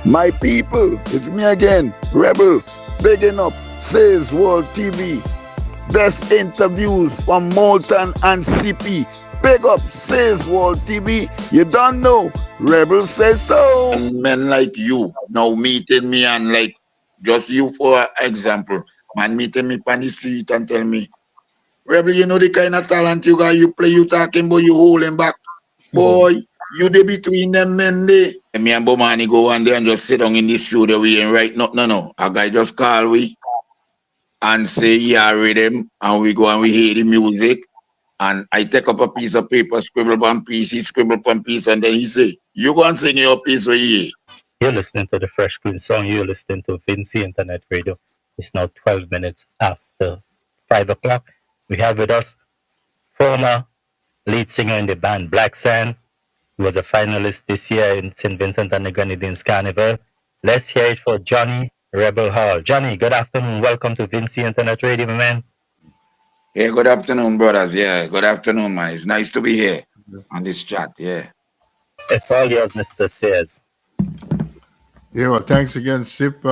My people, it's me again, Rebel, bigging up Says World TV. Best interviews from Molten and CP. Big up Says World TV. You don't know, Rebel says so. And men like you now meeting me and like just you for example, man meeting me on the street and tell me, Rebel, you know the kind of talent you got, you play, you talking, but you holding back. Boy, you the between them men there. Me and Bomani go one day and just sit down in the studio we ain't right. No. A guy just call we and say yeah rhythm and we go and we hear the music. And I take up a piece of paper, scribble one piece, he scribble one piece, and then he say, you go and sing your piece for you. You're listening to the Fresh Queen song. You're listening to Vinci Internet Radio. It's now 12 minutes after 5 o'clock. We have with us former lead singer in the band Blaksand. He was a finalist this year in St. Vincent and the Grenadines Carnival. Let's hear it for Johnny Rebel Hall. Johnny, good afternoon. Welcome to Vinci Internet Radio, my man. Yeah, good afternoon, brothers. Yeah, good afternoon, man. It's nice to be here on this chat. Yeah. It's all yours, Mr. Sears. Yeah, well, thanks again, Sip.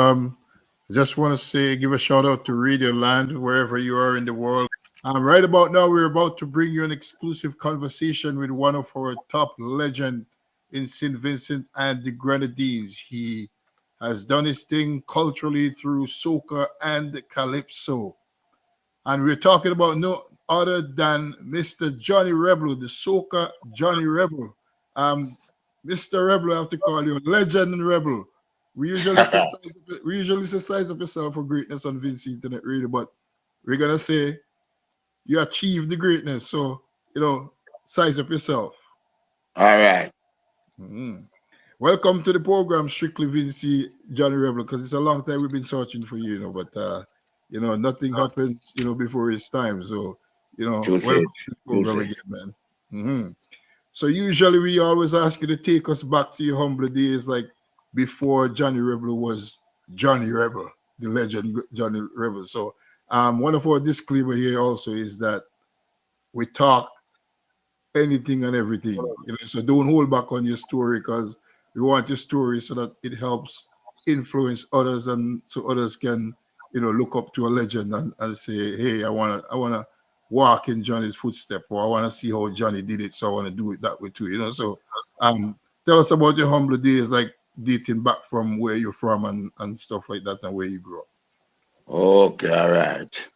Just want to say, give a shout out to Radio Land, wherever you are in the world. Right about now, we're about to bring you an exclusive conversation with one of our top legends in St. Vincent and the Grenadines. He has done his thing culturally through Soca and Calypso. And we're talking about no other than Mr. Johnny Rebel, the Soca Johnny Rebel. Mr. Rebel, I have to call you Legend and Rebel. We usually say size up yourself for greatness on Vinci Internet Radio, but we're gonna say you achieved the greatness. So size up yourself. All right. Mm-hmm. Welcome to the program, Strictly Vinci Johnny Rebel, because it's a long time we've been searching for you, but nothing happens, before it's time. So, welcome to the program again, man. Mm-hmm. So usually we always ask you to take us back to your humble days, like before Johnny Rebel was Johnny Rebel, the legend Johnny Rebel. So one of our disclaimer here also is that we talk anything and everything. So don't hold back on your story, because we want your story so that it helps influence others, and so others can look up to a legend and say, hey, I wanna walk in Johnny's footstep, or I want to see how Johnny did it, so I want to do it that way too. So tell us about your humble days, like dating back from where you're from and stuff like that, and where you grew up. Okay, all right.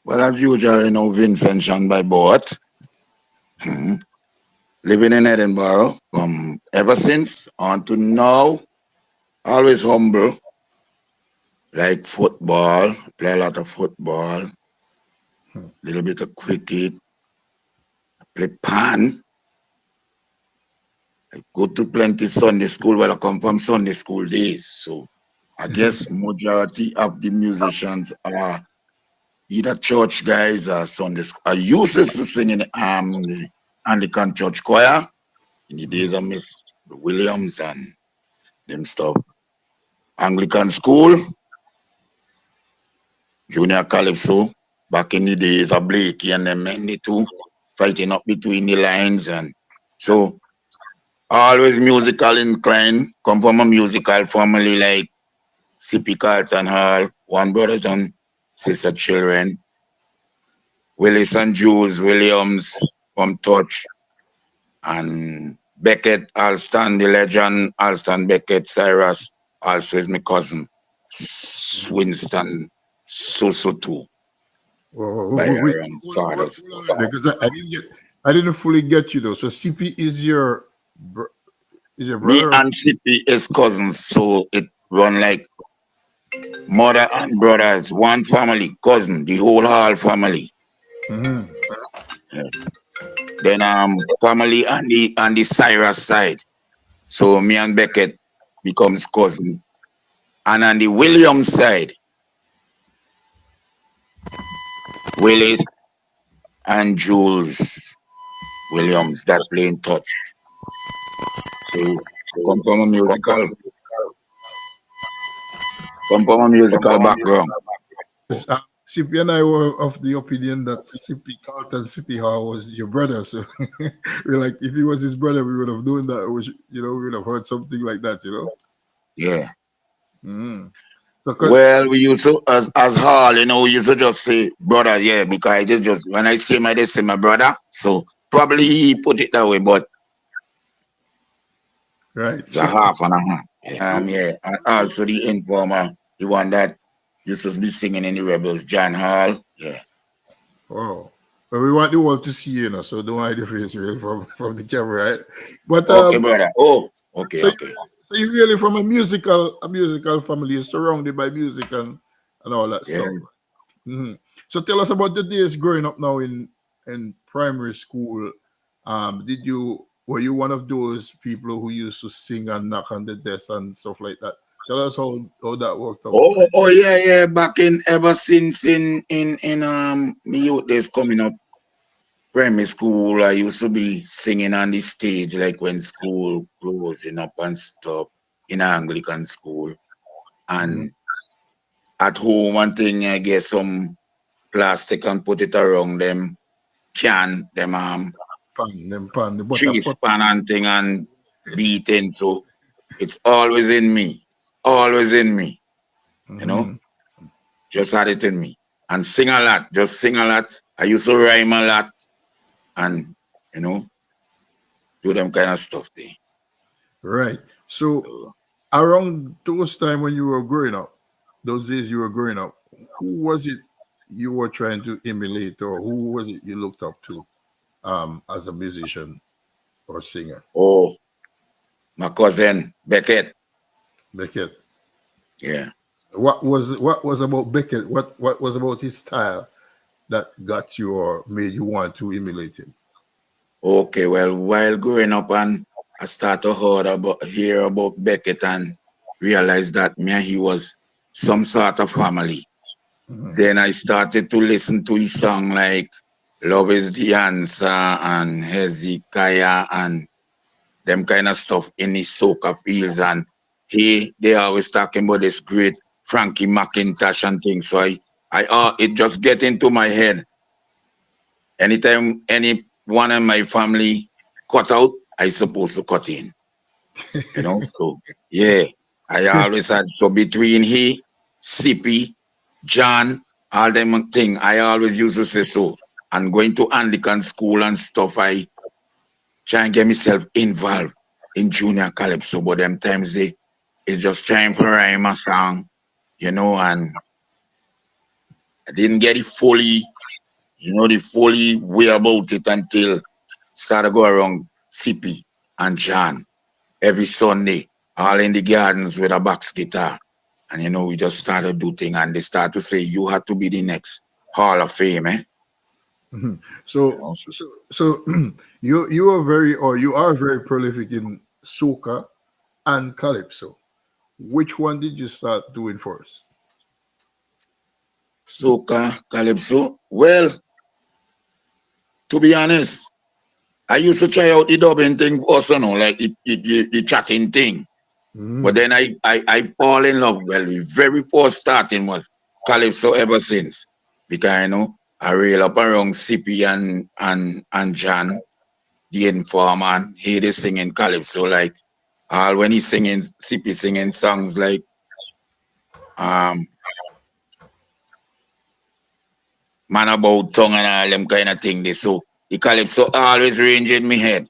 Well, as usual, Vincent Sean by boat. Living in Edinburgh from ever since on to now. Always humble. Like football, play a lot of football. Little bit of cricket. I play pan. I go to plenty Sunday school. Well, I come from Sunday school days. So I guess majority of the musicians are either church guys or Sunday school. I used to sing in the Anglican church choir in the days of Miss Williams and them stuff. Anglican school, junior Calypso, back in the days of Blakey and them men, the two fighting up between the lines. And so always musical inclined, come from a musical family like C.P. Carlton Hall, one brother and sister children, Willis and Jules Williams from Touch, and Beckett Alston, the legend Alston Beckett Cyrus, also is my cousin, Winston Soso too. Because I didn't fully get you though. So CP is your brother? Me and CP is cousins, so it run like mother and brothers, one family, cousin, the whole Hall family. Mm-hmm. Yeah. Then family on the Cyrus side. So me and Beckett becomes cousin. And on the Williams side, Willis and Jules Williams that play in Touch. So come from a musical background. CP and I were of the opinion that CP Carlton CP Hall was your brother. So we're like, if he was his brother, we would have known that. We would have heard something like that. Yeah. Mm. So, Well, we used to as Hall, we used to just say brother, yeah, because it is just when I say they say my brother. So probably he put it that way, but right. it's a half and a half. Yeah. And also the informer, the one that used to be singing in the Rebels, John Hall. Yeah. Wow. But we want the world to see, so don't hide your face really from the camera, right? But Okay, brother. Oh, okay, so okay. so you really from a musical family, you're surrounded by music and all that Yeah. stuff. So tell us about the days growing up now in primary school. Were you one of those people who used to sing and knock on the desk and stuff like that? Tell us how that worked out. Oh yeah, yeah. Back in ever since in me youth days coming up primary school, I used to be singing on the stage like when school closing up and stuff in Anglican school. Mhm. And at home one thing I get some plastic and put it around them can them Pan, the butter tree pot. span and thing and beating. So it's always in me. It's always in me, you know. Mhm. Just had it in me. And sing a lot. Just sing a lot. I used to rhyme a lot and you know, do them kind of stuff there. Right. So So, around those time when you were growing up, those days you were growing up, who was it you were trying to emulate, or who was it you looked up to as a musician or singer? oh, my cousin Beckett. Beckett. Yeah. What was about Beckett? What was about his style that got you or made you want to emulate him? Okay, well, while growing up and I started hear about Beckett and realized that me and he was some sort of family. Mhm. Then I started to listen to his song like Love is the Answer and Hezekiah and them kind of stuff in his soca fields. And they always talking about this great Frankie McIntosh and things. So it just get into my head. Anytime any one of my family cut out, I supposed to cut in. So yeah, I always had so between he, Sippy, John, all them thing, I always used to say so. And going to Anglican school and stuff, I try and get myself involved in junior calypso, but them times it's just trying to rhyme a song, and I didn't get it fully, the fully way about it until started go around Sippy and John every Sunday, all in the gardens with a box guitar. And we just started do thing and they start to say you have to be the next Hall of Fame, eh? Mhm. You So know? so you are very prolific in soca and calypso. Which one did you start doing first? Soca, Calypso. Well, to be honest, I used to try out the dubbing thing also, like the chatting thing. But Mm. then I fall in love. Well, the very first starting was Calypso ever since. Because I rail up around Sippy and John, the informer, and he is singing Calypso like all when he's singing Sippy singing songs like um Man About Tongue and all them kind of thing. So the Calypso always range in me head.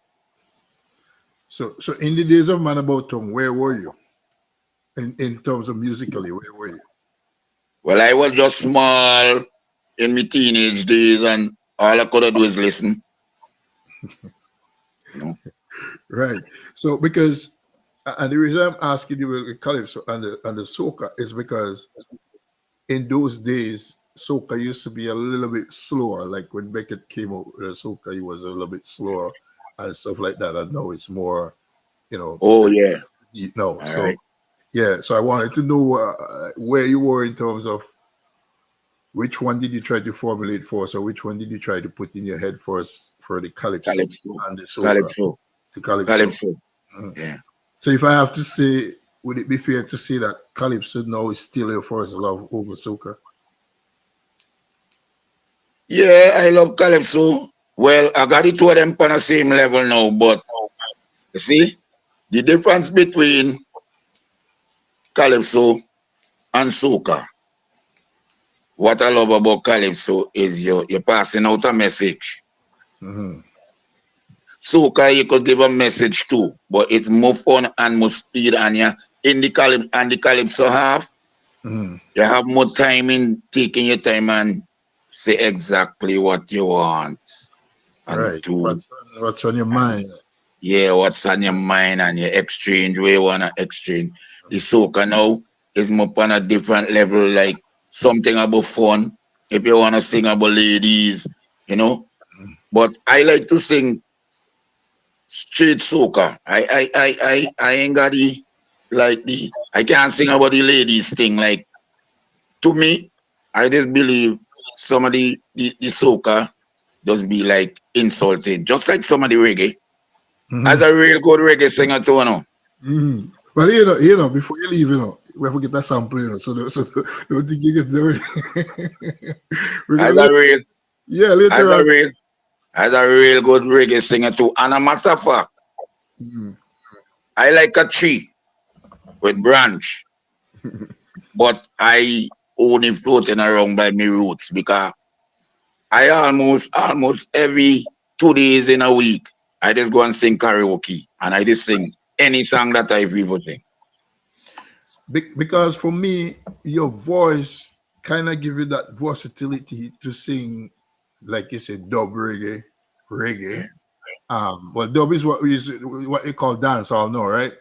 So in the days of Man About Tongue, where were you in terms of musically? Where were you? Well, I was just small in my teenage days and all I could do is listen. You know. Right. So because and the reason I'm asking you with calypso and the soca is because in those days soca used to be a little bit slower. Like when Beckett came out with soca, he was a little bit slower and stuff like that. And now it's more, Oh yeah. no. All So right. yeah. So I wanted to know where you were in terms of which one did you try to formulate first, or which one did you try to put in your head first for the calypso Calypso. and the soca, Calypso. the calypso. Calypso. Mhm. Yeah. So if I have to say, would it be fair to say that calypso now is still your first love over soca? Yeah, I love Calypso. Well, I got the two of them on the same level now, but you see, the difference between Calypso and Soca. What I love about Calypso is you're passing out a message. Mm-hmm. Soca, you could give a message too, but it's more fun and more speed, and you in the Calypso half, Mm-hmm. you have more time in taking your time and say exactly what you want and Right. do. What's on your And mind? yeah, what's on your mind and you exchange where you wanna exchange. The soca now is more on a different level, like something about fun. If you wanna sing about ladies, you know. But I like to sing straight soca. I ain't got the I can't sing about the ladies thing. Like to me, I just believe some of the soca just be like insulting. Just like some of the reggae. As Mm-hmm. a real good reggae singer too, you know. Mm-hmm. But before you leave, we have to get that sample, so don't think you get there. We're As gonna a real, yeah, as later a on. real, as a real good reggae singer too. And a matter of fact, Mm-hmm. I like a tree with branch, but I only floating around by me roots because I almost every 2 days in a week, I just go and sing karaoke and I just sing any song that I ever sing. Because for me, your voice kind of give you that versatility to sing, like you said, dub reggae. Well, dub is what you call dance all now, right?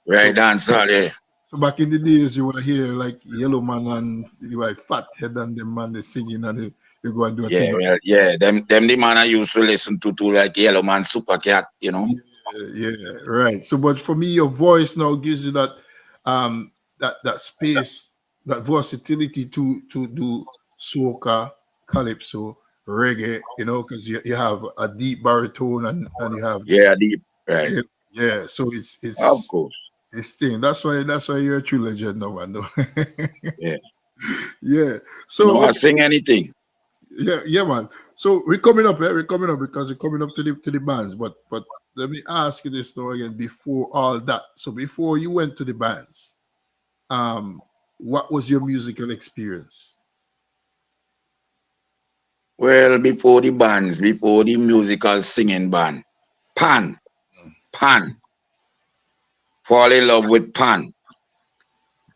Right, So, dance all, yeah. so back in the days, you would hear like Yellow Man and you like Fat Head and them man they singing and they go and do a Yeah, thing. well, yeah. Them the man I used to listen to like Yellow Man Super Cat, you know. Yeah, right. So, but for me, your voice now gives you that space, that versatility to do soca, calypso, reggae. Because you have a deep baritone and you have Yeah, deep. Right. yeah. So Of course. it's thing. That's why you're a true legend, no man. No. Yeah. Yeah. You know, So I sing anything. yeah, man. So we're coming up, We're coming up because we're coming up to the bands. But let me ask you this now again before all that. So before you went to the bands, um, what was your musical experience? Well, before the musical singing band, Pan, Pan, fall in love with Pan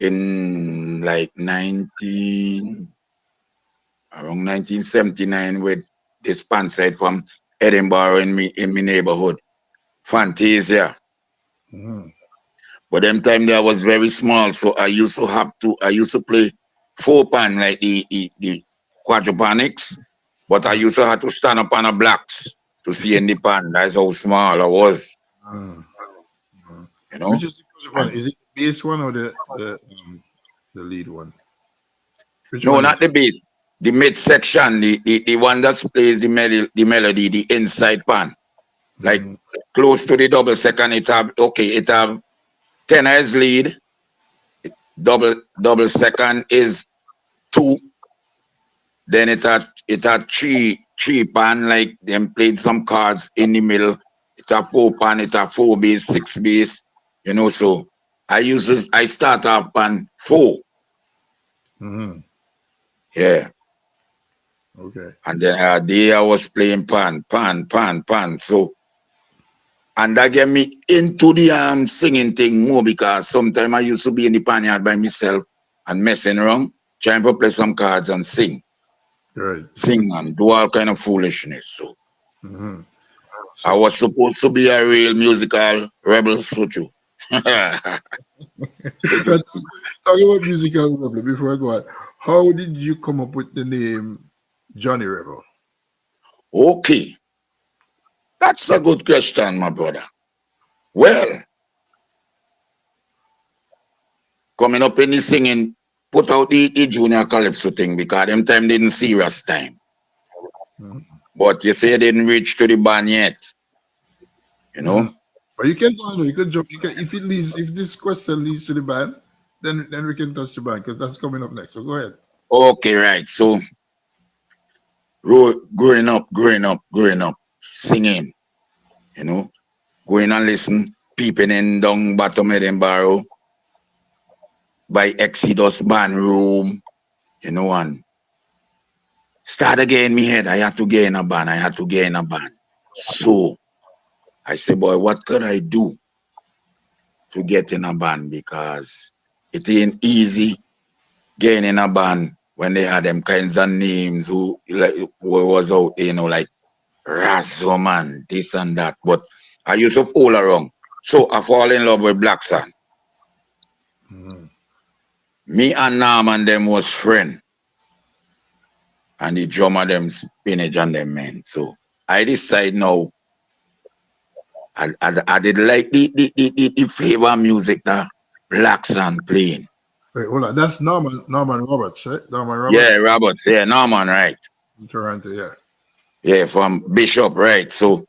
in like 1979 with this pan side from Edinburgh in my neighborhood, Fantasia. Mhm. But them time there I was very small, so I used to play four pan like the quadropanics, but I used to have to stand up on a blocks to see in the pan. That's how small I was, Mhm. Mhm. you Which know. is the first one? And Is it the bass one or the lead one? Which no, one not is? the beat, the mid section, the one that plays the melody, the inside pan, like Mhm. close to the double second. It have tenor is lead, double second is two. Then it had three pan like them played some cards in the middle. It had four pan, it had four base, six base, so I start off pan four. Mhm. Yeah. Okay. And then there I was playing pan. So and that get me into the singing thing more because sometimes I used to be in the pan yard by myself and messing around, trying to play some cards and sing. Right. Sing and do all kind of foolishness. So Mhm. I So was supposed to be a real musical rebel Suchu. but talking about musical rebel before I go on, how did you come up with the name Johnny Rebel? Okay, that's a good question, my brother. Well, coming up in the singing, put out the junior calypso thing because them time didn't serious time. Mhm. But you say it didn't reach to the band yet, you know? Mhm. But you can go on. You can jump. You can if this question leads to the band, then we can touch the band because that's coming up next. So go ahead. Okay, right. So growing up, singing, you know, going and listen, peeping in down bottom Edinburgh, by Exodus band room, and start again in my head. I had to get in a band. So I said, boy, what could I do to get in a band? Because it ain't easy getting in a band when they had them kinds of names who like who was out, like Razzo man, this and that. But I used to fool around. So I fall in love with Blaksand. Me and Norman them was friend. And the drummer them spinach and them men. So I decide now I did like the flavor music that Blaksand playing. Wait, hold on. That's Norman Roberts, right? Norman Yeah, Roberts? Robert. Yeah, Norman, right. In Toronto, yeah. Yeah, from Bishop, right. So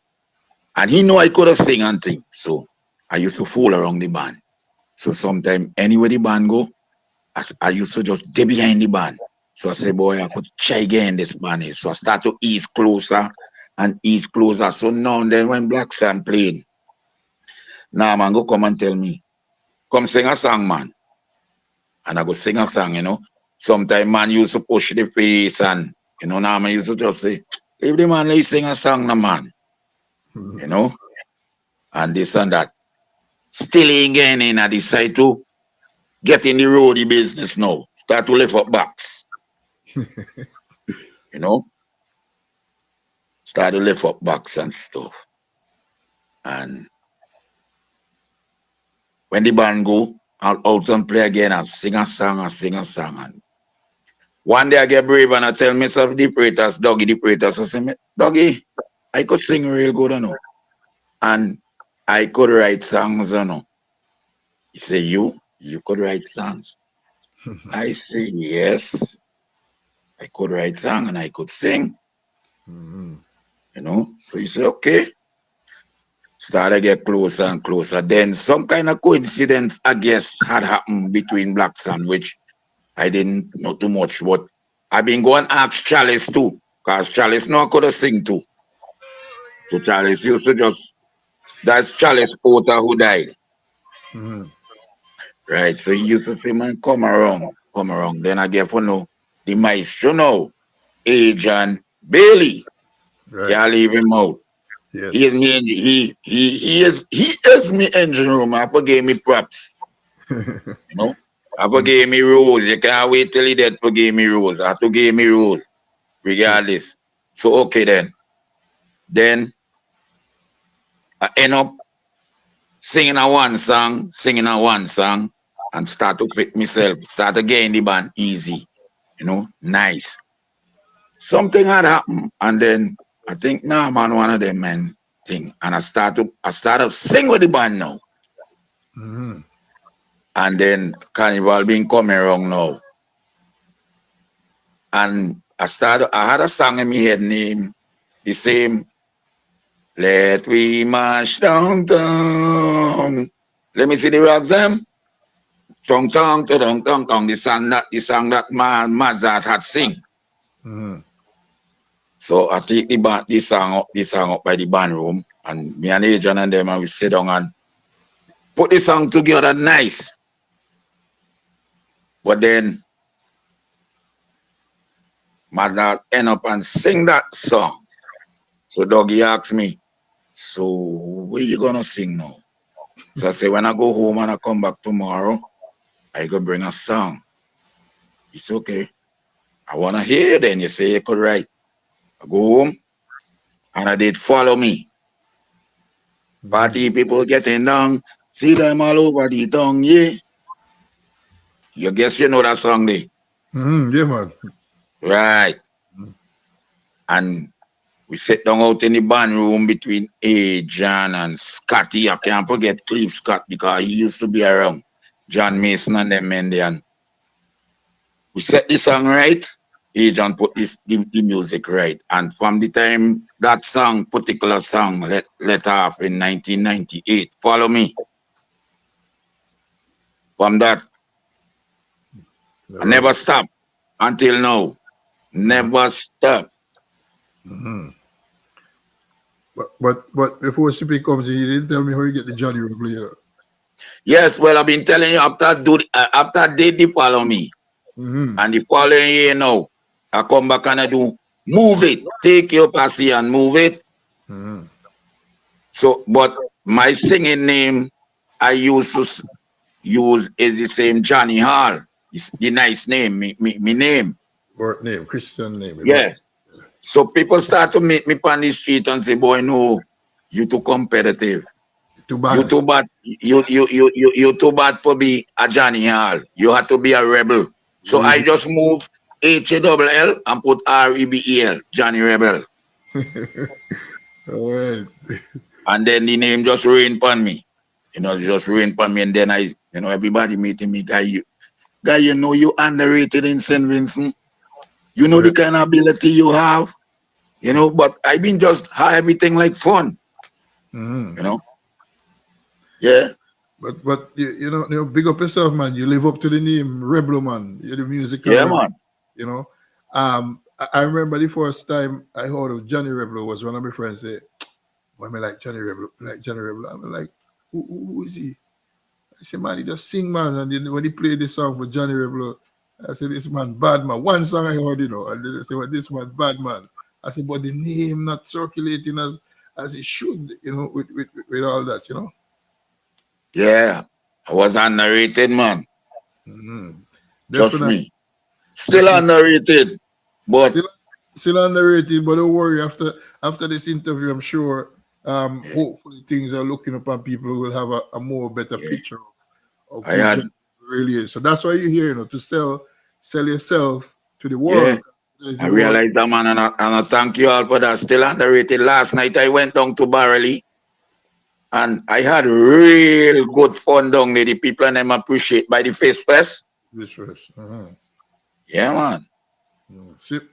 and he know I could have sing and thing. So I used to fool around the band. So sometimes anywhere the band go, I used to just get behind the band. So I say, boy, I could try again this band is. So I start to ease closer and ease closer. So now and then when Blaksand played, now man go come and tell me, come sing a song, man. And I go sing a song. Sometimes man used to push the face and now man used to just say, if the man let sing a song, no man, you know, and this and that. Still again I decide to get in the roadie business now. Start to lift up backs. you know. Start to lift up backs and stuff. And when the band go, I'll out and play again and sing a song. And one day I get brave and I tell myself, the Praetors, Dougie, the Praetors, I say, Dougie, I could sing real good, and I could write songs, He say, you could write songs. I say, yes, I could write songs and I could sing, So he say, okay. Start to get closer and closer. Then some kind of coincidence, I guess, had happened between Blaksand, which I didn't know too much. But I've been going ask Chalice too, because Chalice know I could have sing too. So Chalice used to just, that's Chalice Porter who died. Right. So he used to say, man, come around. Then I get for know the maestro now, Agent Bailey. Right. Yeah, leave him out. Yes. He is me he is me engine room. I forgave me props. I forgave me rules. You can't wait till he dead forgave me rules. I to give me rules. Regardless. So okay then. Then I end up singing a one song, and start to pick myself, start again the band easy, nice. Something had happened, and then I think now man one of them men thing, and I start to sing with the band now, and then Carnival been coming around now, and I had a song in my head named the same. Let we march downtown. Let me see the rocks them. Tong tong tong tong tong. The song that man Mozart had sing. So I take this song up by the band room, and me and Adrian and them, and we sit down and put the song together nice. But then Mozart end up and sing that song. So Dougie asked me, so what you gonna sing now? So I say, when I go home and I come back tomorrow, I go bring a song. It's okay. I want to hear it. Then you say you could write. I go home and I did Follow Me. Party people getting down. See them all over the tongue, yeah. You guess you know that song there. Yeah, man. Right. And we sit down out in the band room between John and Scotty. I can't forget Cliff Scott because he used to be around. John Mason and them men there. And we set the song right. Agent put the music right. And from the time that particular song let off in 1998, Follow Me. From that, I never stopped until now. Never stop. But before CP comes in, you didn't tell me how you get the Johnny Rebel. Yes, well, I've been telling you after they follow me, and the following year now, I come back and I do move it, take your party and move it. So, but my singing name I used to use is the same Johnny Hall. It's the nice name, me name. Birth name, Christian name. Yeah. So people start to meet me on the street and say, boy, no, you too competitive. Too bad. You too bad. You too bad for be a Johnny Hall. You have to be a rebel. So I just moved H-A-L-L and put R-E-B-E-L, Johnny Rebel. All right. And then the name just rained upon me. Just rained upon me. And then everybody meeting me, guy, you know you underrated in St. Vincent. You know the kind of ability you have. But I've been just have everything like fun. Yeah. But you big up yourself, man. You live up to the name Rebel, man. You're the musical. Yeah, rebel, man. I remember the first time I heard of Johnny Rebel was one of my friends said, "Why me like Johnny Rebel? Like Johnny Rebel?" I'm like, who is he? I said, man, he just sing, man. And then when he played the song for Johnny Rebel, I said, this man bad, man. One song I heard, and then I said, well, this man bad, man. I said, but the name not circulating as it should, with all that, Yeah, I was underrated, man. Just me. Still underrated, but still underrated. But don't worry. After this interview, I'm sure hopefully things are looking up and people will have a more better picture of who Johnny really is. So that's why you're here, to sell yourself to the world. Yeah. I realized that, man, and I thank you all for that. Still underrated. Last night I went down to Barley. And I had real good fun down there. The people and them appreciate by the face fest. Yeah, man. Sip.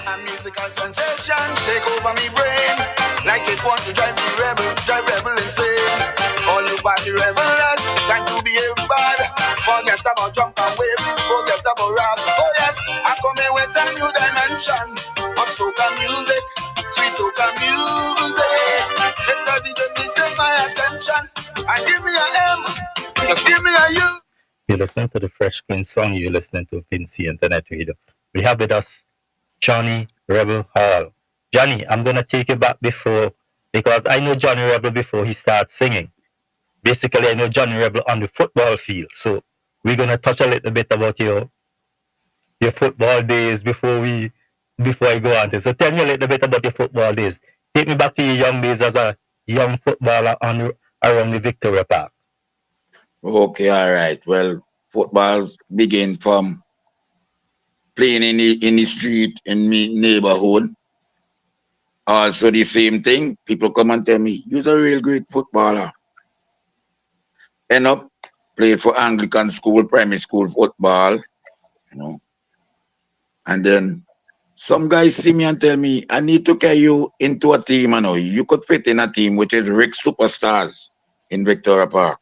A musical sensation take over me brain, like it wants to drive rebel insane. All you party rebels, time to behave bad. Forget about jump and wave, forget about rap. Oh yes, I come here with a new dimension of soca music. Sweet soca music. Mr. DJ, please take my attention and give me a M. Just give me a U. You're listening to the Fresh Prince song. You're listening to Vincy Internet Radio. We have with us Johnny Rebel Hall. Johnny, I'm gonna take you back because I know Johnny Rebel before he started singing. Basically, I know Johnny Rebel on the football field. So we're gonna touch a little bit about your football days before I go on to. So tell me a little bit about your football days. Take me back to your young days as a young footballer around the Victoria Park. Okay, all right. Well, football begin from playing in the street in my neighborhood. Also the same thing. People come and tell me, you're a real great footballer. End up played for Anglican school, primary school football, And then some guys see me and tell me, I need to carry you into a team, You could fit in a team, which is Rick Superstars in Victoria Park.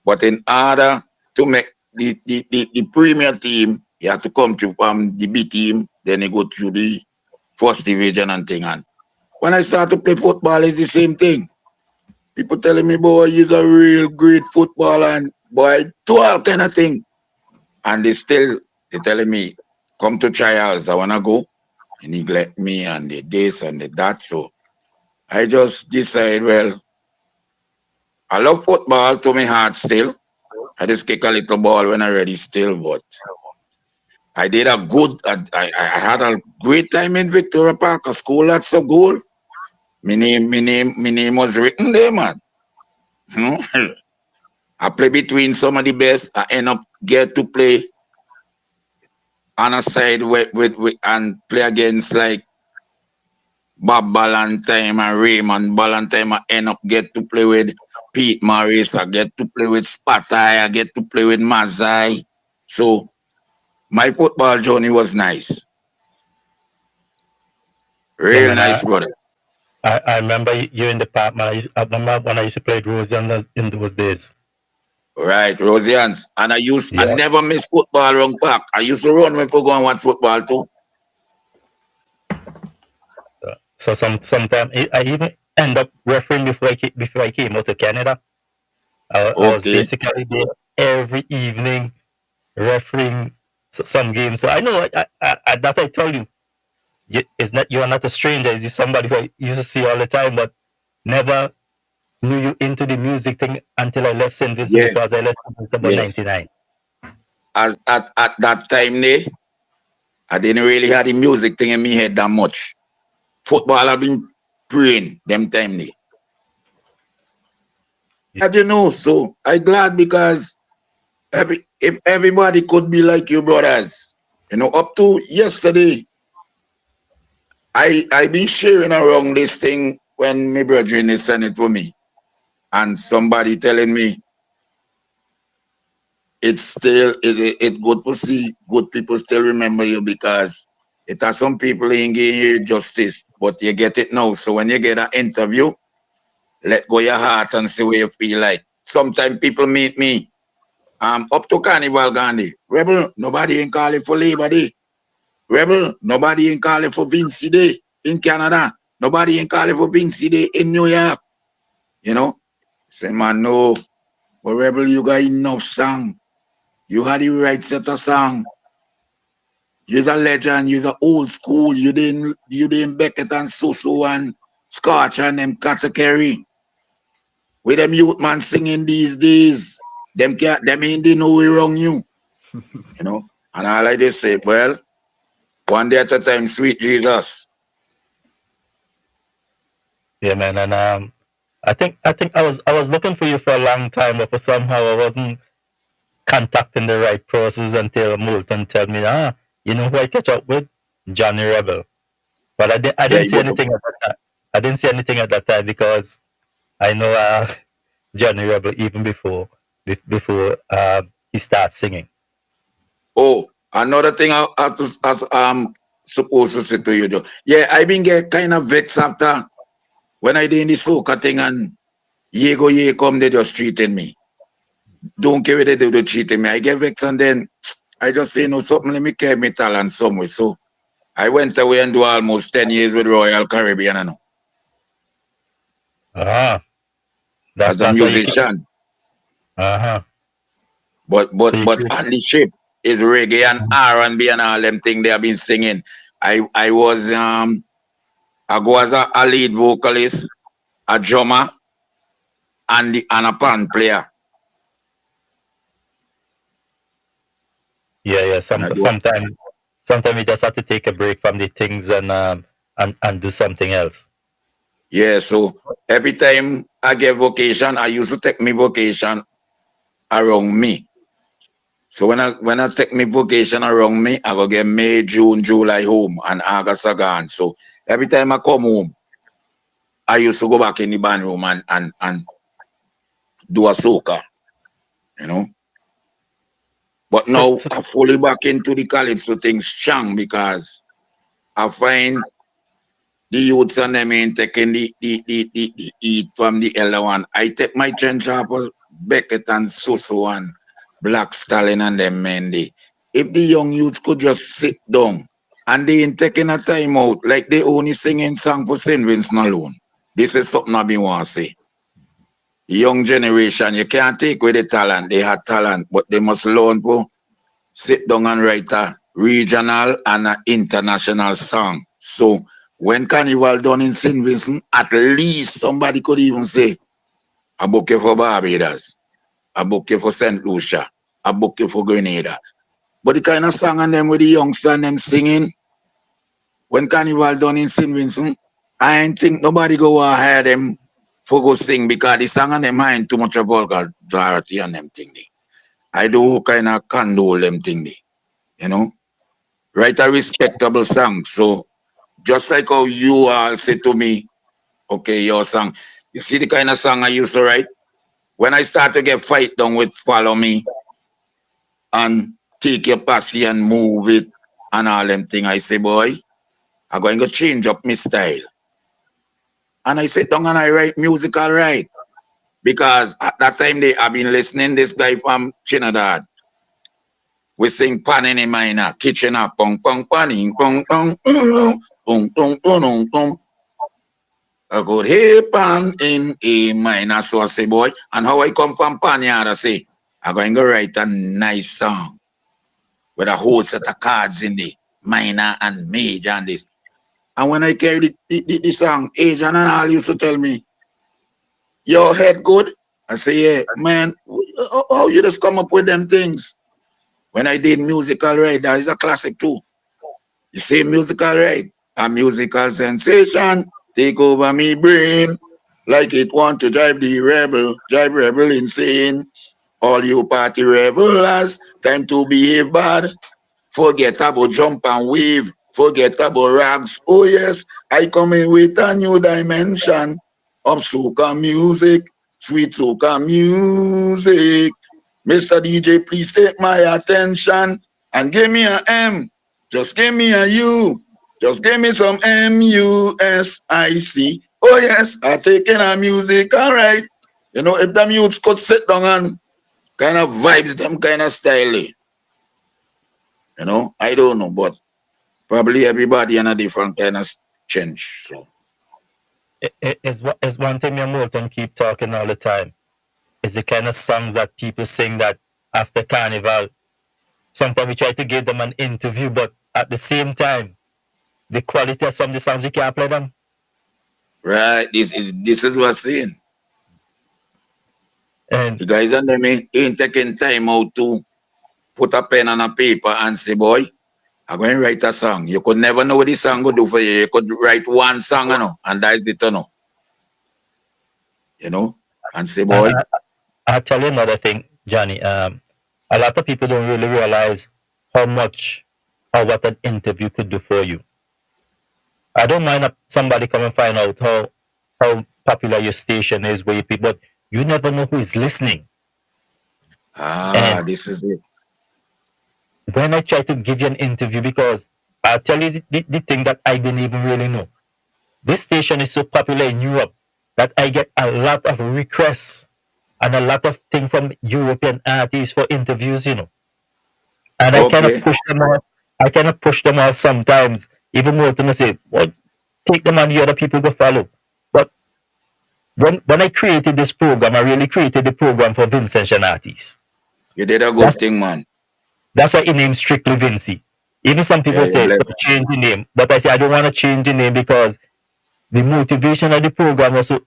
But in order to make the premier team, you have to come through from the B team, then you go through the first division and thing. And when I start to play football, it's the same thing. People telling me, boy, you're a real great footballer, and boy, do all kind of thing. And they're telling me, come to trials, I wanna go. They neglect me and the this and the that. So I just decide, well, I love football to my heart still. I just kick a little ball when I'm ready still, but I did I had a great time in Victoria Park. I scored lots of goal. My name was written there, man. I play between some of the best. I end up get to play on a side with and play against like Bob Ballantyne and Raymond Ballantyne. I end up get to play with Pete Morris. I get to play with Spatai. I get to play with Mazai. So my football journey was nice. Real nice, brother. I remember you in the park, man. I remember when I used to play Rosians in those days. Right, Rosians. And I never miss football around park. I used to run when we go and watch football too. So sometimes I end up refereeing before I came out to Canada. I was Okay. basically there every evening refereeing some games. So I know that I told you, it's not, you are not a stranger. It's just somebody who I used to see all the time, but never knew you into the music thing until I left St. Vincent, Yeah, because I left St. Vincent about yeah. 99. At that time, I didn't really have the music thing in me head that much. Football I've been playing them time. As you know, so I glad because if everybody could be like you brothers, up to yesterday, I been sharing around this thing when my brethren is sending it for me, and somebody telling me it's still it good to see good people still remember you, because it has some people ain't giving you justice, but you get it now. So when you get an interview, let go your heart and see what you feel like. Sometimes people meet me. Up to Carnival Gandhi. Rebel, nobody ain't calling for Labor Day. Rebel, nobody ain't calling for Vinci Day in Canada. Nobody ain't calling for Vinci Day in New York. You know? Say, man, no. But Rebel, you got enough song. You had the right set of song. You're a legend. You're a old school. You didn't Beckett and Susu and Scotch and them Category. With them youth man singing these days. Them ain't they know we wrong you. And all I just say, well, one day at a time, sweet Jesus. Yeah, man, and I think I was looking for you for a long time, but for somehow I wasn't contacting the right process until Moulton told me, you know who I catch up with? Johnny Rebel. But I Yeah, didn't you see got to, anything at that time. I didn't see anything at that time because I know Johnny Rebel even before he starts singing. oh, another thing supposed to say to you, Joe. Yeah, I been get kind of vexed after when I did the Soca thing, and ye come, they just treating me. Don't care what they do, they treating me. I get vexed, and then I just say, no, something, let me carry my talent somewhere. So I went away and do almost 10 years with Royal Caribbean, Ah, that's as a that's why you keep. musician. Uh-huh. But So but you but keep. on the ship is reggae and R&B and all them thing they have been singing. I go as a lead vocalist, a drummer, and a pan player. Yeah, yeah. And I do Sometimes you just have to take a break from the things and do something else. yeah, so every time I get vacation, I used to take me vacation around me. So when I take me vacation around me, I go get May, June, July home and August again. So every time I come home, I used to go back in the band room and do a soca, you know. But So, now so I fully back into the Calypso thing strong, because I find the youths and them ain't taking the heat from the elder one. I take my Chen Chapel, Beckett and Suso and Black Stalin and them men they. If the young youths could just sit down and they ain't taking a time out, like they only singing song for St. Vincent alone. This is something I been want to say. The young generation, you can't take away the talent. They have talent, but they must learn to sit down and write a regional and an international song. So when Carnival done in St. Vincent, at least somebody could even say a bouquet for Barbados, a bouquet for St. Lucia, a bouquet for Grenada. But the kind of song and them with the youngsters and them singing, when Carnival done in St. Vincent, I ain't think nobody go hire them for go sing, because the song and them ain't too much of vulgarity and them thing. I do kind of condole them thing. You know? Write a respectable song. So just like how you all say to me, okay, your song. You see the kind of song I used to write? When I start to get fight down with Follow Me and Take Your Passy and Move It and all them thing, I say, boy, I'm going to change up my style. And I sit down and I write musical right. Because at that time they have been listening this guy from Trinidad. We sing pan in a minor, kitchen up, pong pong panning, pong pong, pong pong pong pong. I go hey pan in A minor, so I say boy, and how I come from Panyard, I say, I'm going to write a nice song with a whole set of cards in the minor and major and this. And when I carry the song, Agent and all used to tell me, your head good? I say, yeah, man, how you just come up with them things? When I did musical right, that is a classic too. You say musical right, a musical sensation, take over me brain, like it want to drive rebel insane. All you party rebels, time to behave bad. Forget about jump and wave. Forget about rags. Oh yes, I come in with a new dimension of soca music, sweet soca music. Mr. DJ, please take my attention and give me a M. Just give me a U. Just give me some music. Oh yes, I taking a music, all right. You know, if the youths could sit down and kind of vibes them kind of style, you know, I don't know, but probably everybody in a different kind of change. So It's one thing me and Molten keep talking all the time. It's the kind of songs that people sing that after Carnival, sometimes we try to give them an interview, but at the same time, the quality of some of the songs, we can't play them. right, this is what's saying. And The guys under me ain't taking time out to put a pen on a paper and say, boy, I'm going to write a song. You could never know what this song would do for you. You could write one song, you know, and that's it, you know, and say, I, boy, I'll tell you another thing, Johnny. A lot of people don't really realize how much or what an interview could do for you. I don't mind somebody come and find out how popular your station is, where you people, but you never know who is listening. And this is it. when I try to give you an interview, because I'll tell you the thing that I didn't even really know. This station is so popular in Europe that I get a lot of requests and a lot of things from European artists for interviews, you know. And I kind of Okay. push them off. I kind of push them off sometimes, even more to say, well, take them and the other people go follow. But when I created this program, I really created the program for Vincent artists. You did a That's good thing, man. that's why it named strictly Vinci. Even some Yeah, people you say bless. don't change the name, but I say I don't want to change the name because the motivation of the program was to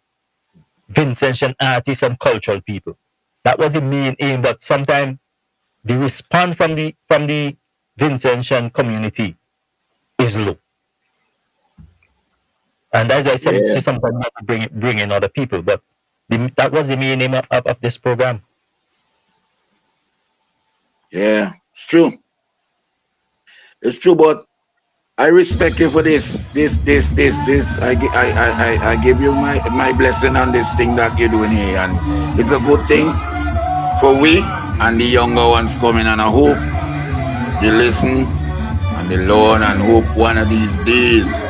Vincentian artists and cultural people. That was the main aim. But sometimes the response from the Vincentian community is low, and that's why Yeah, sometimes you have to bring in other people. But that was the main aim of this program. yeah, it's true. It's true, but I respect you for this. I give you my blessing on this thing that you're doing here, and it's a good thing for we and the younger ones coming. And I hope they listen and they learn, and hope one of these days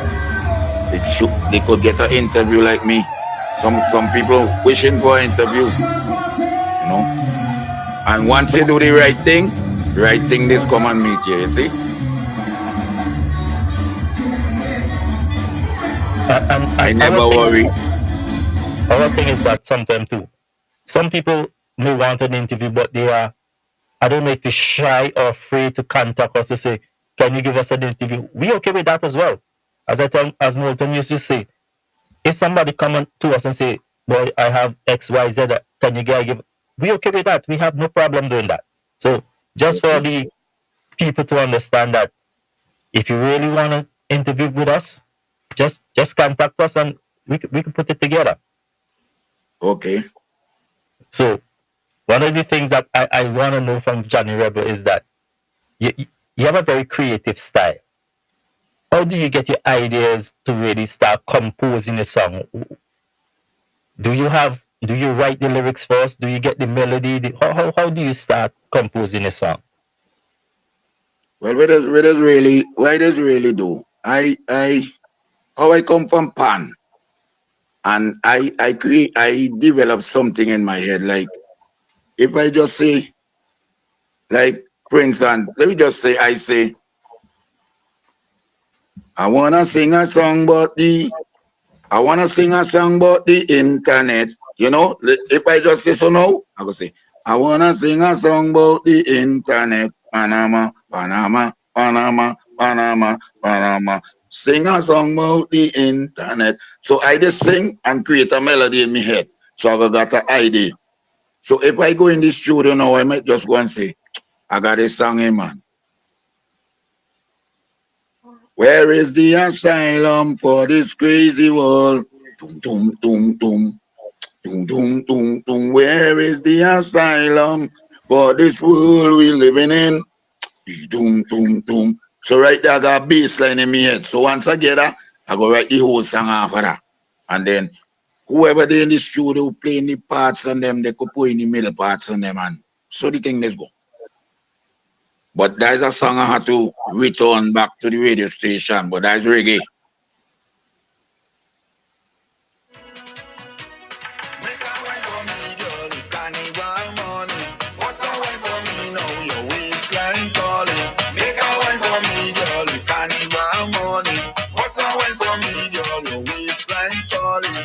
they could get an interview like me. Some people wishing for an interview, you know. And once you do the right thing, this come and meet you. You see? I And never worry. our thing is that sometimes too, some people may want an interview, but they are, I don't know if they're shy or afraid to contact us to say, can you give us an interview? We okay with that as well. As Milton used to say, if somebody come to us and say, boy, I have X, Y, Z, can you guys give, we okay with that. We have no problem doing that. So just for Okay. the people to understand that if you really want to interview with us, just contact us and we can put it together. Okay. So one of the things that I want to know from Johnny Rebel is that you have a very creative style. How do you get your ideas to really start composing a song? Do you write the lyrics first? Do you get the melody? How do you start composing a song? Well, where does really do? How I come from Pan, and I develop something in my head. Like if I just say, like for instance, let me just say, I say, I wanna sing a song about the I wanna sing a song about the internet. You know, if I just listen now, I go say, I wanna sing a song about the internet. Panama, Panama, Panama, Panama, Panama. Sing a song about the internet. So I just sing and create a melody in my head. So I got an idea. So if I go in the studio now, I might just go and say, I got a song in man. Where is the asylum for this crazy world? Doom, doom, doom, doom. Doom, doom, doom, doom. Where is the asylum for this world we living in? Doom, doom, doom. So right there, I got a bass line in my head. So once I get that, I go write the whole song after that. And then whoever they in the studio playing the parts on them, they could put in the middle parts on them. And so the thing let's go. But there's a song I had to return back to the radio station, but that's reggae. Make a wine for me, girl, it's carnival morning. What's a wine for me now? Your waistline calling. Make a wine for me, girl, it's carnival morning. What's a wine for me, girl? Your waistline calling.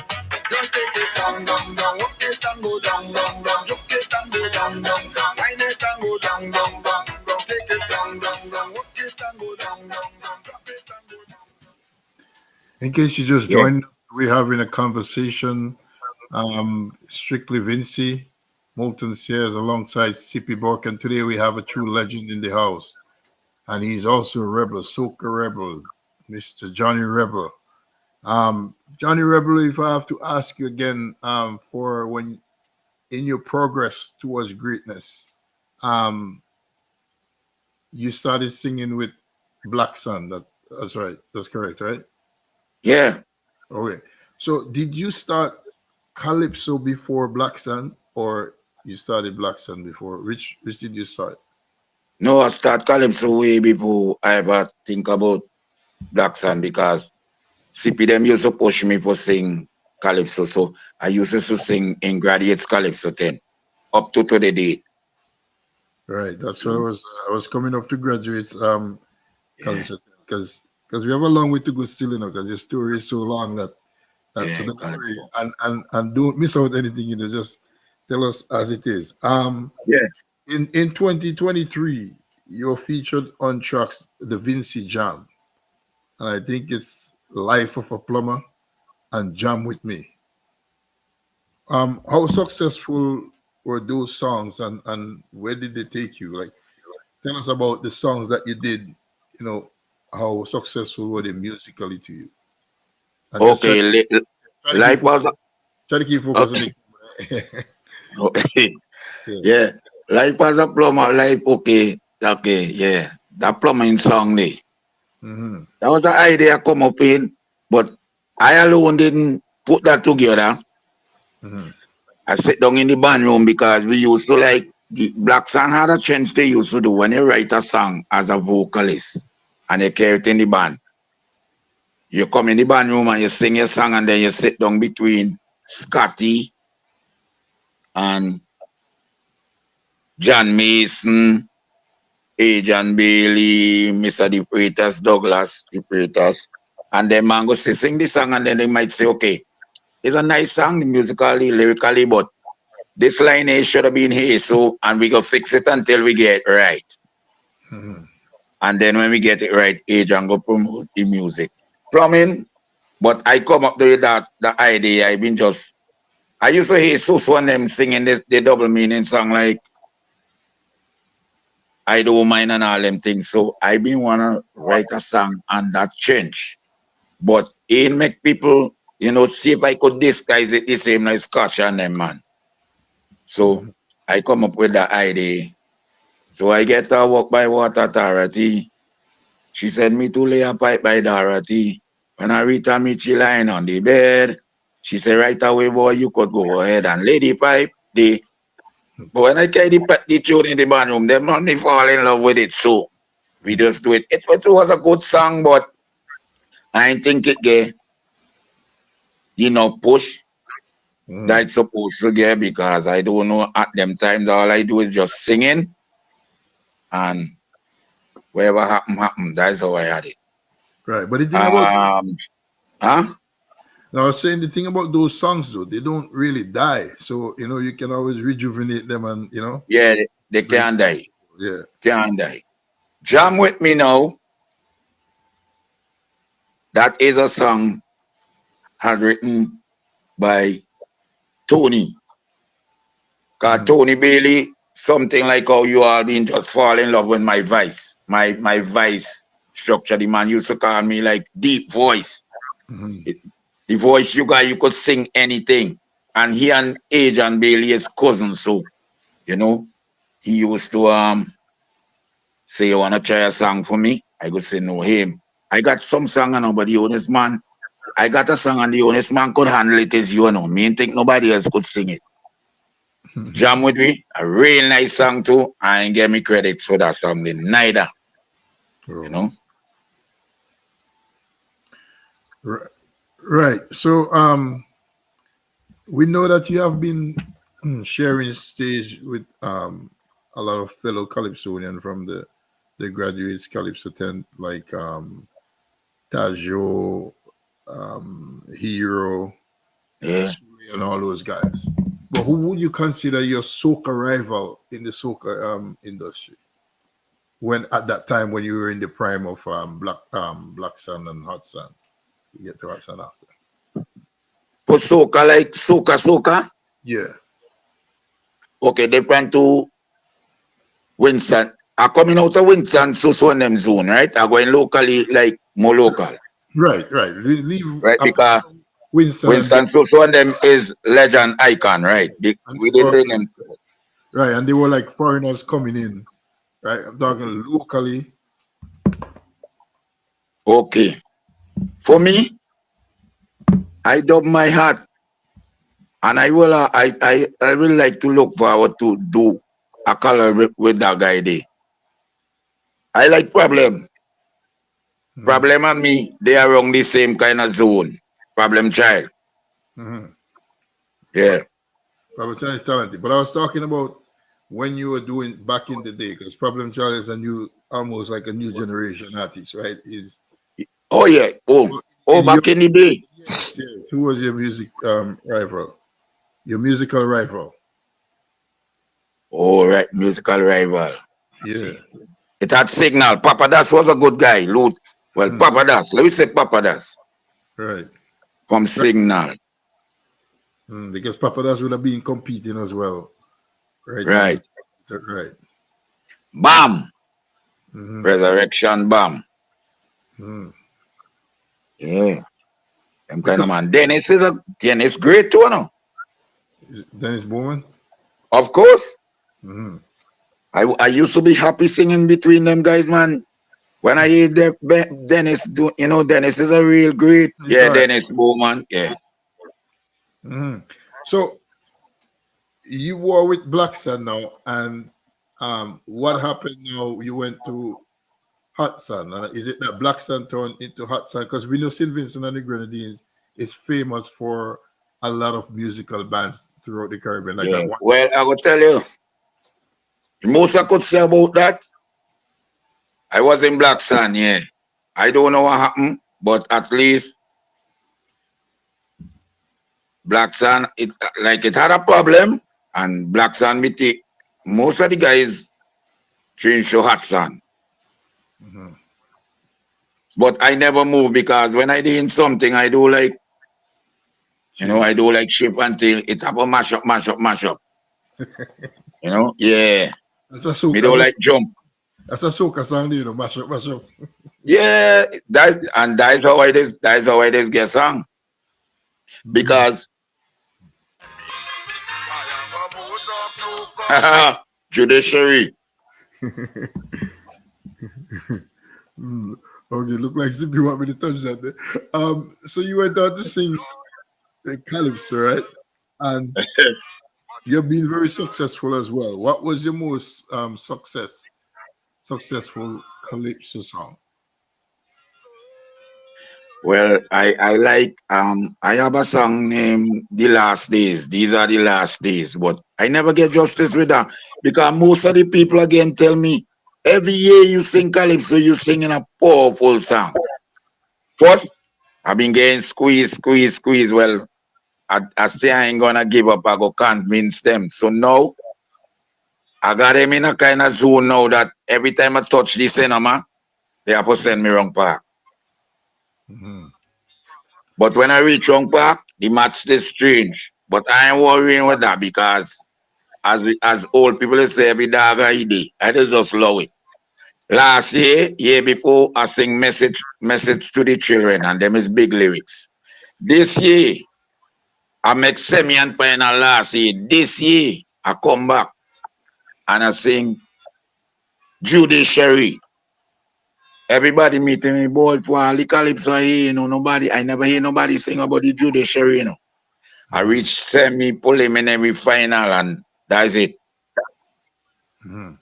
Don't take it down, down, down. Walk it and go down, down, down. Juke it and go down, down, down. Wine it and go down, down, down. Don't take it down, down, down. Walk it and go down, down, down. Drop it and go down. In case you just Yeah. joined us, we're having a conversation. Strictly Vinci, Molten Sears alongside CP Bork, and today we have a true legend in the house. And he's also a rebel, Soca rebel, Mr. Johnny Rebel. Johnny Rebel, if I have to ask you again, for when in your progress towards greatness, um, you started singing with Blaksand. That's right. That's correct, right? Yeah. Okay. So did you start Calypso before Blaksand, or you started Blaksand before? Which did you start? No, I start Calypso way before I ever think about Blaksand because CP them used to push me for sing Calypso. So I used to sing in graduates Calypso 10 up to the date. Right. That's what I was coming up to graduates. Yeah, Because we have a long way to go still, because the story is so long that so yeah, don't worry, Calypso. and don't miss out anything. Just tell us as it is. Yeah. In 2023, you're featured on tracks the Vinci Jam, and I think it's Life of a Plumber and Jam with Me. How successful were those songs, and where did they take you? Like, tell us about the songs that you did. How successful were they musically to you? And just Okay, try to keep life was focus. Try to keep focus on okay. it. Yeah. Yeah, life was a plumber. Life okay, okay, yeah. That plumbing song there. Hmm. That was the idea come up in, but I alone didn't put that together. Hmm. I sit down in the band room because we used to like the Blaksand had a chance they used to do when they write a song as a vocalist and they carry it in the band. You come in the band room and you sing your song and then you sit down between Scotty and John Mason, Agent Bailey, Mr. The Praetors, Douglas, The Praetors. And then man go say sing this song and then they might say, okay, it's a nice song musically, lyrically, but this line here should have been here, so and we go fix it until we get it right. Hmm. And then when we get it right, Adrian go promote the music. Plumbing, but I come up with that the idea. I used to hear so and them singing this the double meaning song like I don't mind and all them things. So I been wanna write a song and that change. But it make people, see if I could disguise it the same like Scotch and them man. So Hmm. I come up with the idea. So I get a work by water authority. She said me to lay a pipe by Dorothy. When I reach her, me she lying on the bed. She said right away, boy, you could go ahead and lay the pipe. But when I carry the tune in the bathroom, them not they fall in love with it. So we just do it. It was a good song, but I didn't think it get, push that Hmm. it's supposed to get because I don't know at them times all I do is just singing and whatever happen, happen. That's how I had it. Right. But the thing about those, Um, huh? Now, I was saying the thing about those songs, though, they don't really die. So, you can always rejuvenate them and, Yeah, they bring, can't die. yeah. Can't die. Jam So, with me now. That is a song had written by Tony. Cause mhm, Tony Bailey, something like how you all been just fall in love with my voice. My voice structure. The man used to call me like deep voice. mhm, The voice you got, you could sing anything. And he and Adrian Bailey is cousins, so you know, he used to say you wanna try a song for me. I could say no him. I got some song and but the honest man, I got a song and the honest man could handle it as you know. Me and think nobody else could sing it. mhm. Jam with me, a real nice song too. I ain't get me credit for that song then neither. You Oh, know? right. Right. So, we know that you have been sharing stage with a lot of fellow Calypsonians from the graduates Calypso 10, like Tajo, Hero, Yeah. and all those guys. But who would you consider your soca rival in the soca industry? When at that time when you were in the prime of Blaksand and Hotsand, you get to Hotsand after. For soca like soca. Yeah. Okay, they plan to Winston. I coming out of Winston to so them zone, right? I going locally like more local. Right, right. Leave Right? apart Because from Winston and Winston so them is legend icon, right? and they Within were them. right, and they were like foreigners coming in. Right, I'm talking locally. Okay. For me, I dub my heart and I will like to look forward to do a color with that guy there. I like problem. Mm-hmm. Problem and me, they are on the same kind of zone. Problem child. Mm-hmm. Yeah. Problem Child is talented, but I was talking about when you were doing back in the day, because Problem Child is a new, almost like a new generation artist, right? Is Oh yeah. Oh in your back in the day. yes, yes. Who was your music rival? Your musical rival? Oh right, musical rival. I Yeah. see. It had signal. Papa Das was a good guy. Loot. Well, Mm, Papa Das. Let me say Papa Das right. from Right. Signal. Because Papa Das would have been competing as well, right? Right. Right. Bam. Mm-hmm. Resurrection Bam. Mm-hmm. Yeah. Them kind of Because man. Dennis great too, no? Dennis Bowman. Of course. Mm-hmm. I used to be happy singing between them guys, man. When I hear Dennis do, Dennis is a real great. It's Yeah, all right. Dennis Bowman. Yeah. Mm-hmm. So you were with Blaksand now, and what happened now? You went to Hotsand. Is it that Blaksand turned into Hotsand? Because we know St. Vincent and the Grenadines is famous for a lot of musical bands throughout the Caribbean, like Yeah. that one. Well, I will tell you, the most I could say about that, I was in Blaksand, yeah. I don't know what happened, but at least Blaksand, it had a problem, and Blaksand me take most of the guys change to Hotsand. Mm-hmm. But I never move because when I doing something, I do like, I Change. do like shape until it have a mash up, mash up, mash up. Yeah. That's a Me soca. do like jump. That's a soca song, mash up, mash up. Yeah, that's how I just get song. Mhm. Because judiciary. Mm. Okay, look like Zippy want me to touch that there. So you went on to sing the Calypso, right? And you've been very successful as well. What was your most successful Calypso song? Well, I like I have a song named The Last Days. These are the last days, but I never get justice with that because most of the people again tell me every year you sing Calypso, you singing a powerful song. First, I've been getting squeezed. Well, I still ain't gonna give up. I go convince them. So now I got them in a kind of zone now that every time I touch the cinema, they have to send me wrong park. Mm-hmm. But when I reach wrong park, the match is strange. But I ain't worrying with that because as old people say, every dog a day. I just love it. Last year before, I sing message to the children, and them is big lyrics. This year, I make semi and final last year. This year, I come back and I sing Judy Sherry. Everybody meeting me, boy, for all the Calypso here, I never hear nobody sing about the Judy Sherry. I Mm-hmm. reach semi, preliminary, final, and that's it. Mm-hmm.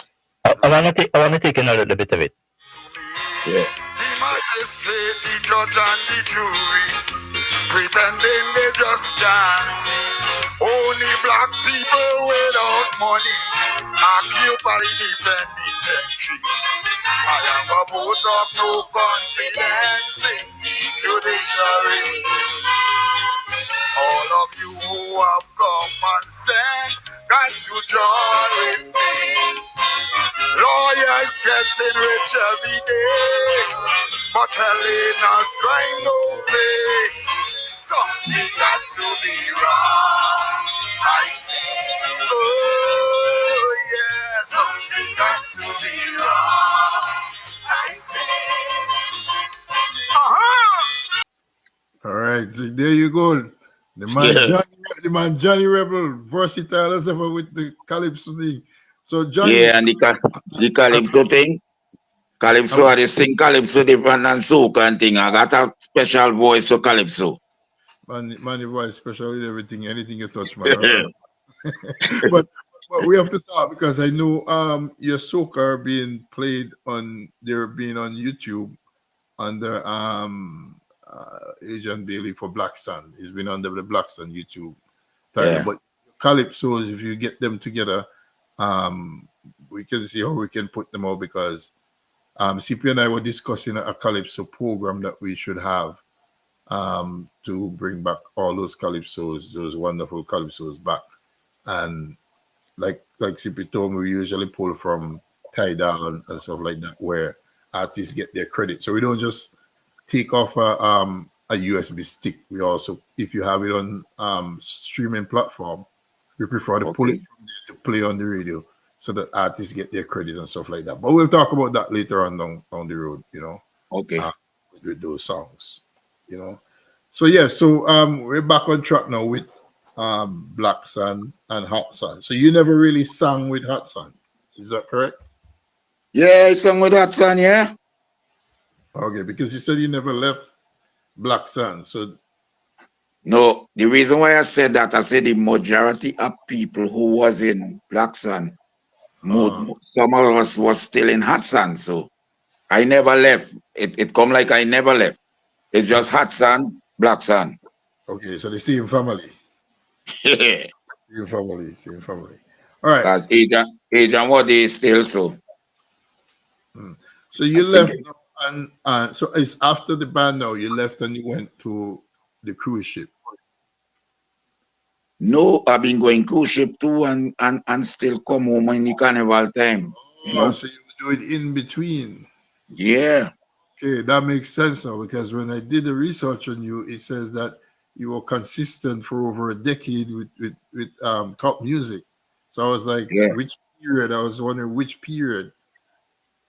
I wanna take in a little bit of it. Yeah. The magistrate, the judge, and the jury pretending they just can't see. Only black people without money occupy the penitentiary. I have a vote of no confidence in the judiciary. All of you who have common sense got to join with me. Lawyers getting rich every day, but telling us crime don't pay. Something got to be wrong, I say. Oh yeah, something got to be wrong, I say. All right, so there you go. Yeah. The man Johnny Rebel, versatile as ever with the Calypso thing. So Johnny, Yeah, and the Calypso thing. Calypso, um, I sing Calypso different than Soca and thing. I got a special voice for Calypso. man, your voice special with everything, anything you touch, man. but but we have to talk because I know your soca are being played on they're being on YouTube under Asian Bailey for Blaksand. He's been under the Blaksand YouTube title. Yeah. But Calypsos, if you get them together, um we can see how we can put them out because CP and I were discussing a Calypso program that we should have to bring back all those Calypsos, those wonderful Calypsos back. And like CP told me, we usually pull from Tidal and stuff like that, where artists get their credit. So we don't just take off a USB stick. We also, if you have it on streaming platform, we prefer to pull it Okay. from there to play on the radio so that artists get their credit and stuff like that. But we'll talk about that later on down the road, Okay. uh, with those songs, you know. So yeah, so we're back on track now with Blaksand and Hotsand. So you never really sang with Hotsand, is that correct? Yeah, I sung with Hudson, yeah. Okay, because you said you never left Blaksand. So No, the reason why I said that, I said the majority of people who was in Blaksand, uh, some of us was still in Hudson, so I never left. It come like I never left. It's just Hudson, Blaksand. okay, so the same family, Because same family. All right. Agent what is still so. Mm. So I you think left, and so it's after the band now. You left and you went to the cruise ship. no, I've been going cruise ship too and still come home in the carnival time. You Oh, know? so you do it in between. Yeah. Okay, that makes sense now because when I did the research on you, it says that you were consistent for over a decade with top music. So I was like, Yeah. which period? I was wondering which period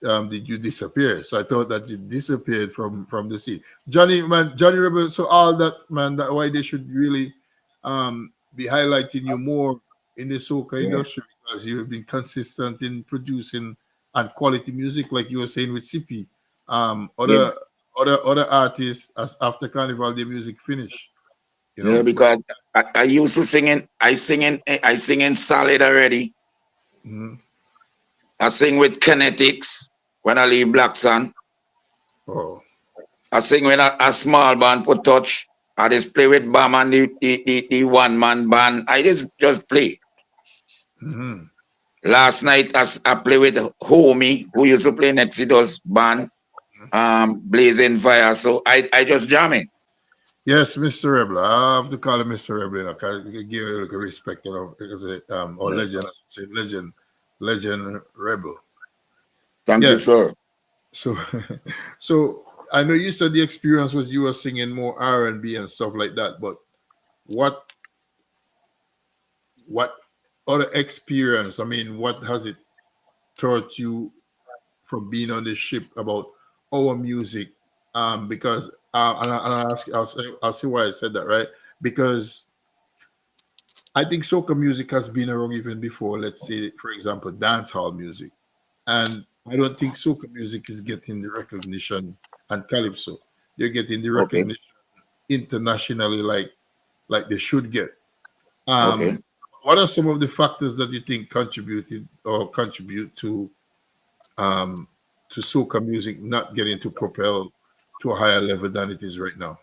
did you disappear? So I thought that you disappeared from the scene. Johnny Rebel. So all that, man, that why they should really be highlighting you more in the soca Yeah. industry because you have been consistent in producing and quality music, like you were saying with CP. Yeah. Other artists as after Carnival their music finish, Yeah, But because I used to I sing in solid already. mhm. I sing with Kinetics when I leave Blaksand. Oh, I sing when a small band put touch. I just play with Bam and the one man band. I just play. mhm. Last night I play with Homie who used to play Nexidos band, Blazing Fire. So I just jamming. Yes, Mr. Rebel. I have to call him Mr. Rebel, you know, 'cause you give a little respect, you know, because or Yeah. legend, I should say legend Rebel. Thank you, Yeah. sir. So, so I know you said the experience was you were singing more R&B and stuff like that, but what what other experience? I mean, what has it taught you from being on the ship about our music? Because and I'll see why I said that, right? Because I think soca music has been around even before, let's say, for example, dancehall music. And I don't think soca music is getting the recognition and calypso. They're getting the Okay. recognition internationally like they should get. Okay. What are some of the factors that you think contributed or contribute um, to soca music not getting to propel to a higher level than it is right now?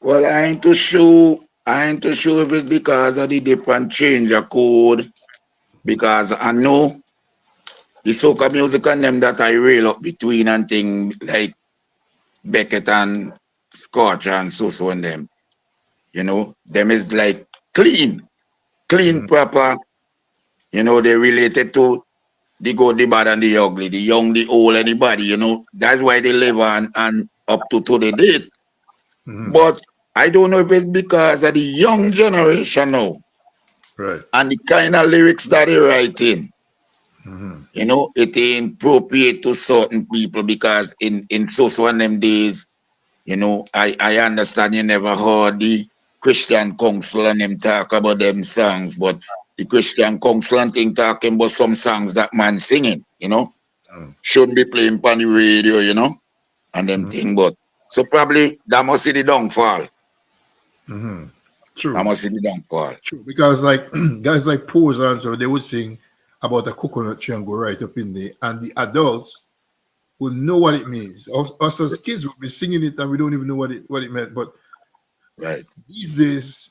Well, I ain't too sure. I ain't too sure if it's because of the different change of code. Because I know the soca music and them that I rail up between and thing like Beckett and Scotch and so and them. Them is like clean, Mhm. proper. They related to the good, the bad, and the ugly, the young, the old, anybody. That's why they live on and up to the date. Mhm. But I don't know if it's because of the young generation now Right. and the kind of lyrics that they writing. Mhm. It ain't appropriate to certain people because in so and them days, I understand you never heard the Christian council and them talk about them songs, but the Christian council and thing talking about some songs that man singing. Mhm. Shouldn't be playing on the radio, and them Mhm. thing. But so probably that must be the downfall. Mhm. That True. must be the downfall. True. Because like guys like Pose and so they would sing about a coconut tree and go right up in there, and the adults would know what it means. Us as kids would be singing it and we don't even know what it meant. But Right. these days,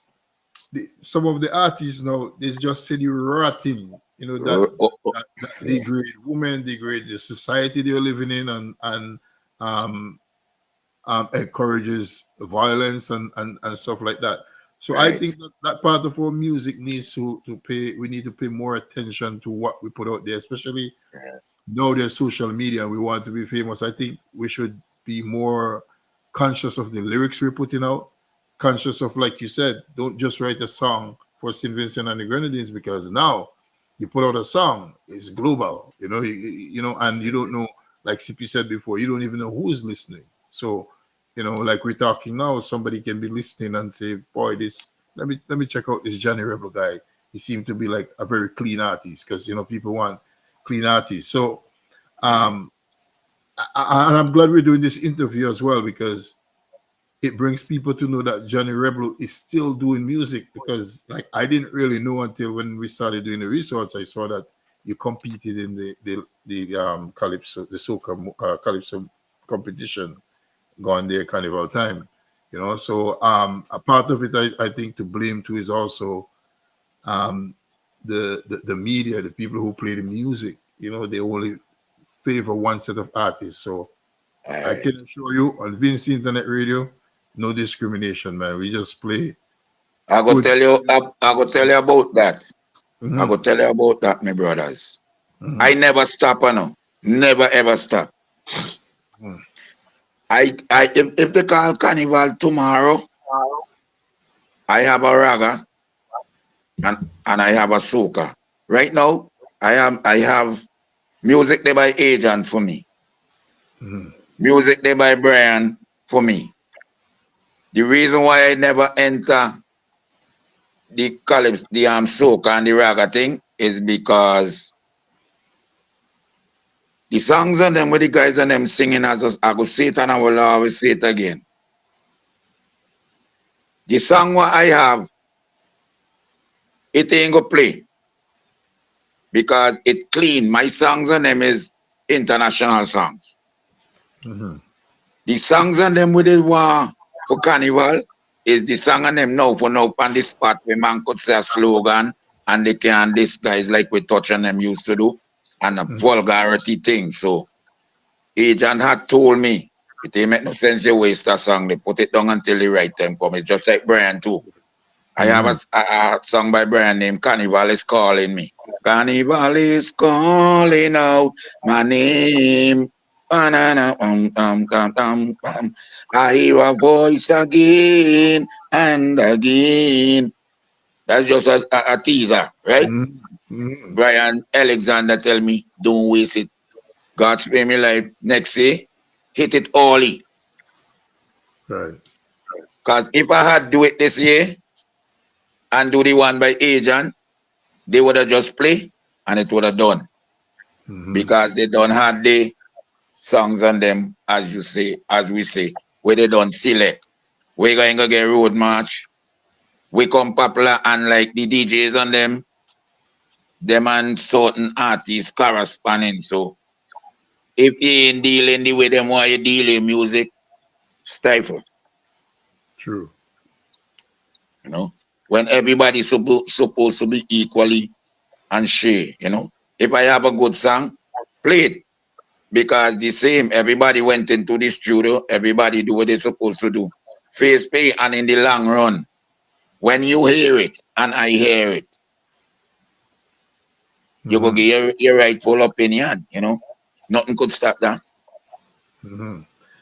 some of the artists now they just say the right thing, Uh, oh, oh, that yeah. degrade women, degrade the society they're living in, and um, encourages violence and stuff like that. So I Right. think that part of our music needs to pay. We need to pay more attention to what we put out there, especially now there's social media and we want to be famous. I think we should be more conscious of the lyrics we're putting out, conscious of, like you said, don't just write a song for St. Vincent and the Grenadines because now you put out a song, it's global, and you don't know, like CP said before, you don't even know who's listening. So, like we're talking now, somebody can be listening and say, boy, this let me check out this Johnny Rebel guy. He seemed to be like a very clean artist because people want clean artists. So um, and I'm glad we're doing this interview as well because it brings people to know that Johnny Rebel is still doing music because like I didn't really know until when we started doing the research. I saw that you competed in the Calypso, the Soca Calypso competition gone there carnival time. So a part of it I think to blame too is also um, the media, the people who play the music. They only favor one set of artists. So All I right. can assure you on Vince Internet Radio, no discrimination, man. We just play I go good. tell you. I go tell you about that. I go Mhm, tell you about that, my brothers. I mhm, never stop, never ever stop. mhm, If they call carnival tomorrow, I have a raga and I have a soca. Right now, I have music there by agent for me. mhm, Music there by Brian for me. The reason why I never enter the Calypso, the soca and the raga thing is because the songs and them with the guys and them singing I go say it and I will always say it again. The song what I have, it ain't go play because it clean. My songs and them is international songs. mhm, The songs and them with it one for carnival is the song and them now for now on the spot where man could say a slogan and they can this guys like we touch on them used to do and a mhm, vulgarity thing. So agent had told me. It ain't make no sense they waste a song. They put it down until the right time come. It's just like Brian too. I have a song by Brian named Carnival is Calling Me. Carnival is calling out my name. Banana, I hear a voice again and again. That's just a teaser, right? Brian Alexander tell me, don't waste it. God spare me life. Next day, hit it early. Right. Because if I had do it this year and do the one by agent, they would have just play and it would have done. Because they don't have the songs on them, as you say, as we say, where they don't select. We're going to get road march. We come popular and like the DJs on them and certain artists corresponding. So if you ain't dealing the way them want you dealing music, stifle. True. You know, when everybody's supposed to be equally and share, you know. If I have a good song, play it. Because the same, everybody went into the studio, everybody do what they're supposed to do. Face pay, and in the long run, when you hear it and I hear it, you go get your rightful opinion, you know. Nothing could stop that.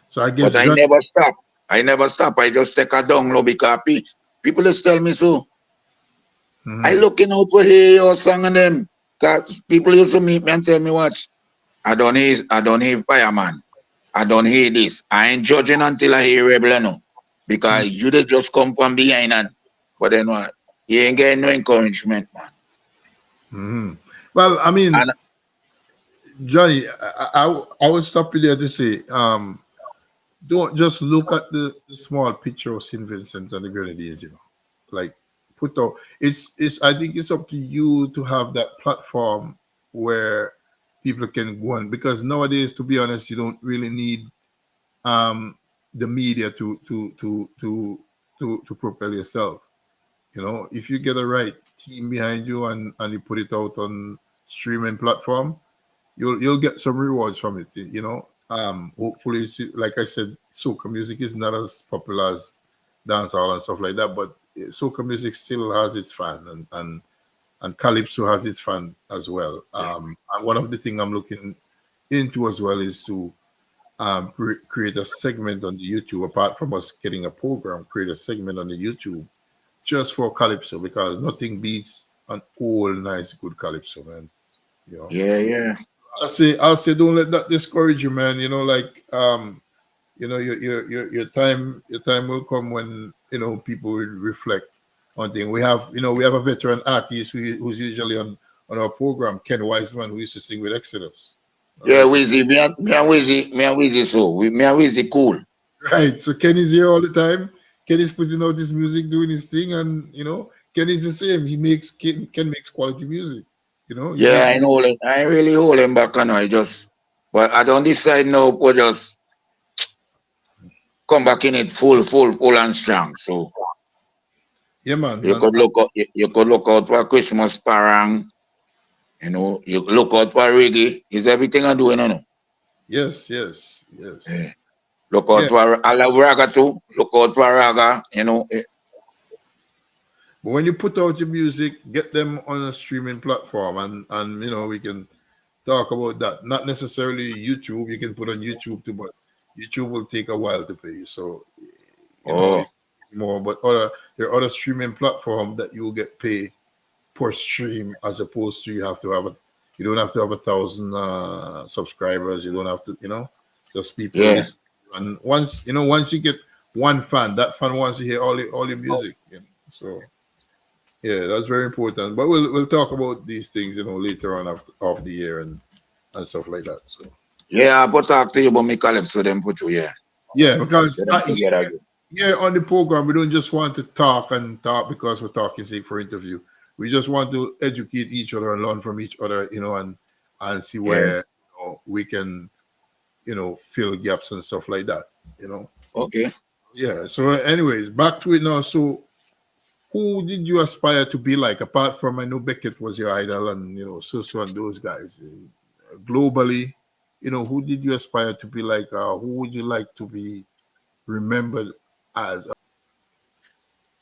So I guess But I never stop. I never stop. I just take a download because people just tell me so. I looking out to hear your song and them. Cause people used to meet me and tell me, watch, I don't hear Fireman. I don't hear this. I ain't judging until I hear Rebel no. Because you just come from behind and but then what? You ain't getting no encouragement, man. Well, I mean, And Johnny, I would stop you there to say, don't just look at the small picture of St. Vincent and the Grenadines, you know. Like put out it's I think it's up to you to have that platform where people can go on, because nowadays, to be honest, you don't really need the media to propel yourself. You know, if you get the right team behind you and you put it out on streaming platform, you'll get some rewards from it. You know, hopefully, like I said, soca music is not as popular as dancehall and stuff like that, but soca music still has its fan, and Calypso has its fan as well. And one of the things I'm looking into as well is to create a segment on the YouTube, apart from us getting a program, create a segment on the YouTube just for Calypso, because nothing beats an old, nice, good Calypso, man. You know. yeah. I'll say, don't let that discourage you, man. You know, like you know, your time will come when, you know, people will reflect on things. We have a veteran artist who's usually on our program, Ken Wiseman, who used to sing with Exodus. Yeah, Wizzy, me and Wizzy so. Me and Wizzy cool. Right. So Ken is here all the time. Ken is putting out his music, doing his thing, and you know, Ken is the same. Ken makes quality music. You know, Yeah, I know him. I ain't really hold him back and but I don't decide now for just come back in it full and strong. So yeah, man. you could look out for Christmas parang, you know, you look out for reggae. Is everything I do, you know? Yes. Yeah. Yeah. Look out for I love raga too. Look out for raga, you know. But when you put out your music, get them on a streaming platform, and you know, we can talk about that. Not necessarily YouTube. You can put on YouTube too, but YouTube will take a while to pay you. So you know, it's more. But there are other streaming platforms that you will get paid per stream, as opposed to you don't have to have 1,000 subscribers. You don't have to, you know, just people listen. And once you get one fan, that fan wants to hear all your music. You know? So yeah, that's very important. But we'll talk about these things, you know, later on of the year and stuff like that. So yeah, I put talk to you about me Calypso them put you, yeah, because Get them together. here on the program, we don't just want to talk because we're talking sake for interview. We just want to educate each other and learn from each other, you know, and see where, you know, we can, you know, fill gaps and stuff like that, you know. Okay. Yeah. So anyways, back to it now. So who did you aspire to be like, apart from, I know Beckett was your idol, and you know, so and those guys globally, who did you aspire to be like? Who would you like to be remembered as?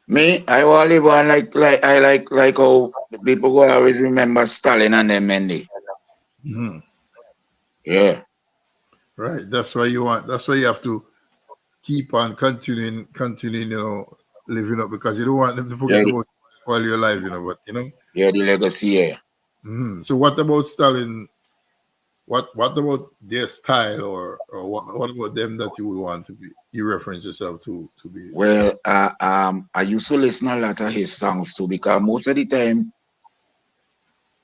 Me, I only want like how people go always remember Stalin and them Mendy. Mhm. Yeah. Right. That's why you want. That's why you have to keep on continuing, living up because you don't want them to Yeah, forget about you while you're alive, But yeah, the legacy, yeah. So what about Stalin? What about their style, or what about them that you would want to be? You reference yourself to be. Well, I used to listen a lot of his songs too because most of the time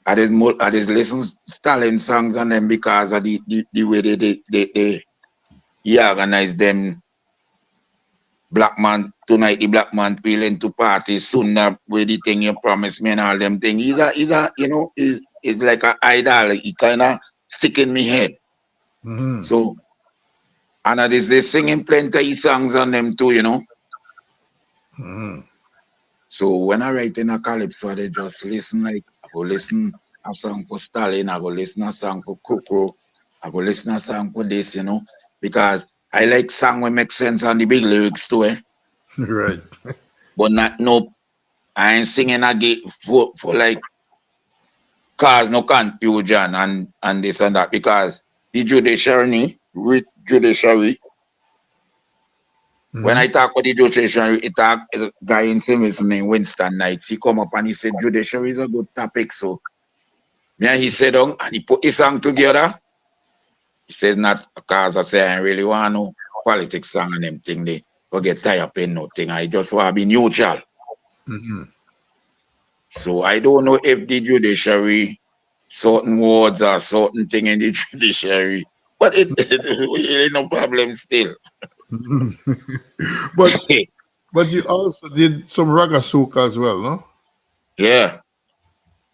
I just listen Stalin songs on them because of the way they he organized them black man tonight, the black man feeling to party sooner with the thing you promised me and all them things. He's a he's like an idol. He kinda stick in me head. Hmm. So and I just they singing plenty of songs on them too. Hmm. So when I write in a calypso, they just listen like I go listen a song for Stalin, I go listen a song for Coco, I go listen a song for this, because I like song that make sense and the big lyrics too, Right. but not no I ain't singing again for like cause no confusion and this and that because the judiciary with judiciary when Hmm. I talk about the judiciary, it talk a guy in Simmons named Winston Knight. He come up and he said judiciary is a good topic. So yeah, he said and he put his song together. He says not because I say I really want no politics song and them thing they forget tie up in nothing. I just want to be neutral. Hmm. So I don't know if the judiciary certain words or certain thing in the judiciary. But it ain't no problem still. but but you also did some raga soca as well, no? Yeah,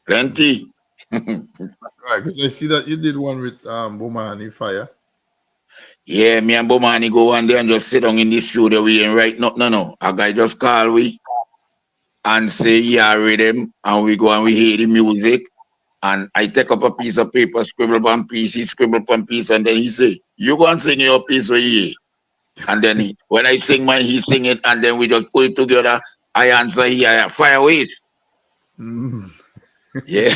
plenty. Right, because I see that you did one with Bomani Fire. Yeah, me and Bomani go one day and just sit down in the studio. We ain't write no. A guy just call we and say, yeah, rhythm. And we go and we hear the music. And I take up a piece of paper, scribble one piece, he scribble one piece, and then he say, you go and sing your piece for you. And then when I sing mine, he sing it, and then we just put it together. I answer here, fire away. Mm. Yeah.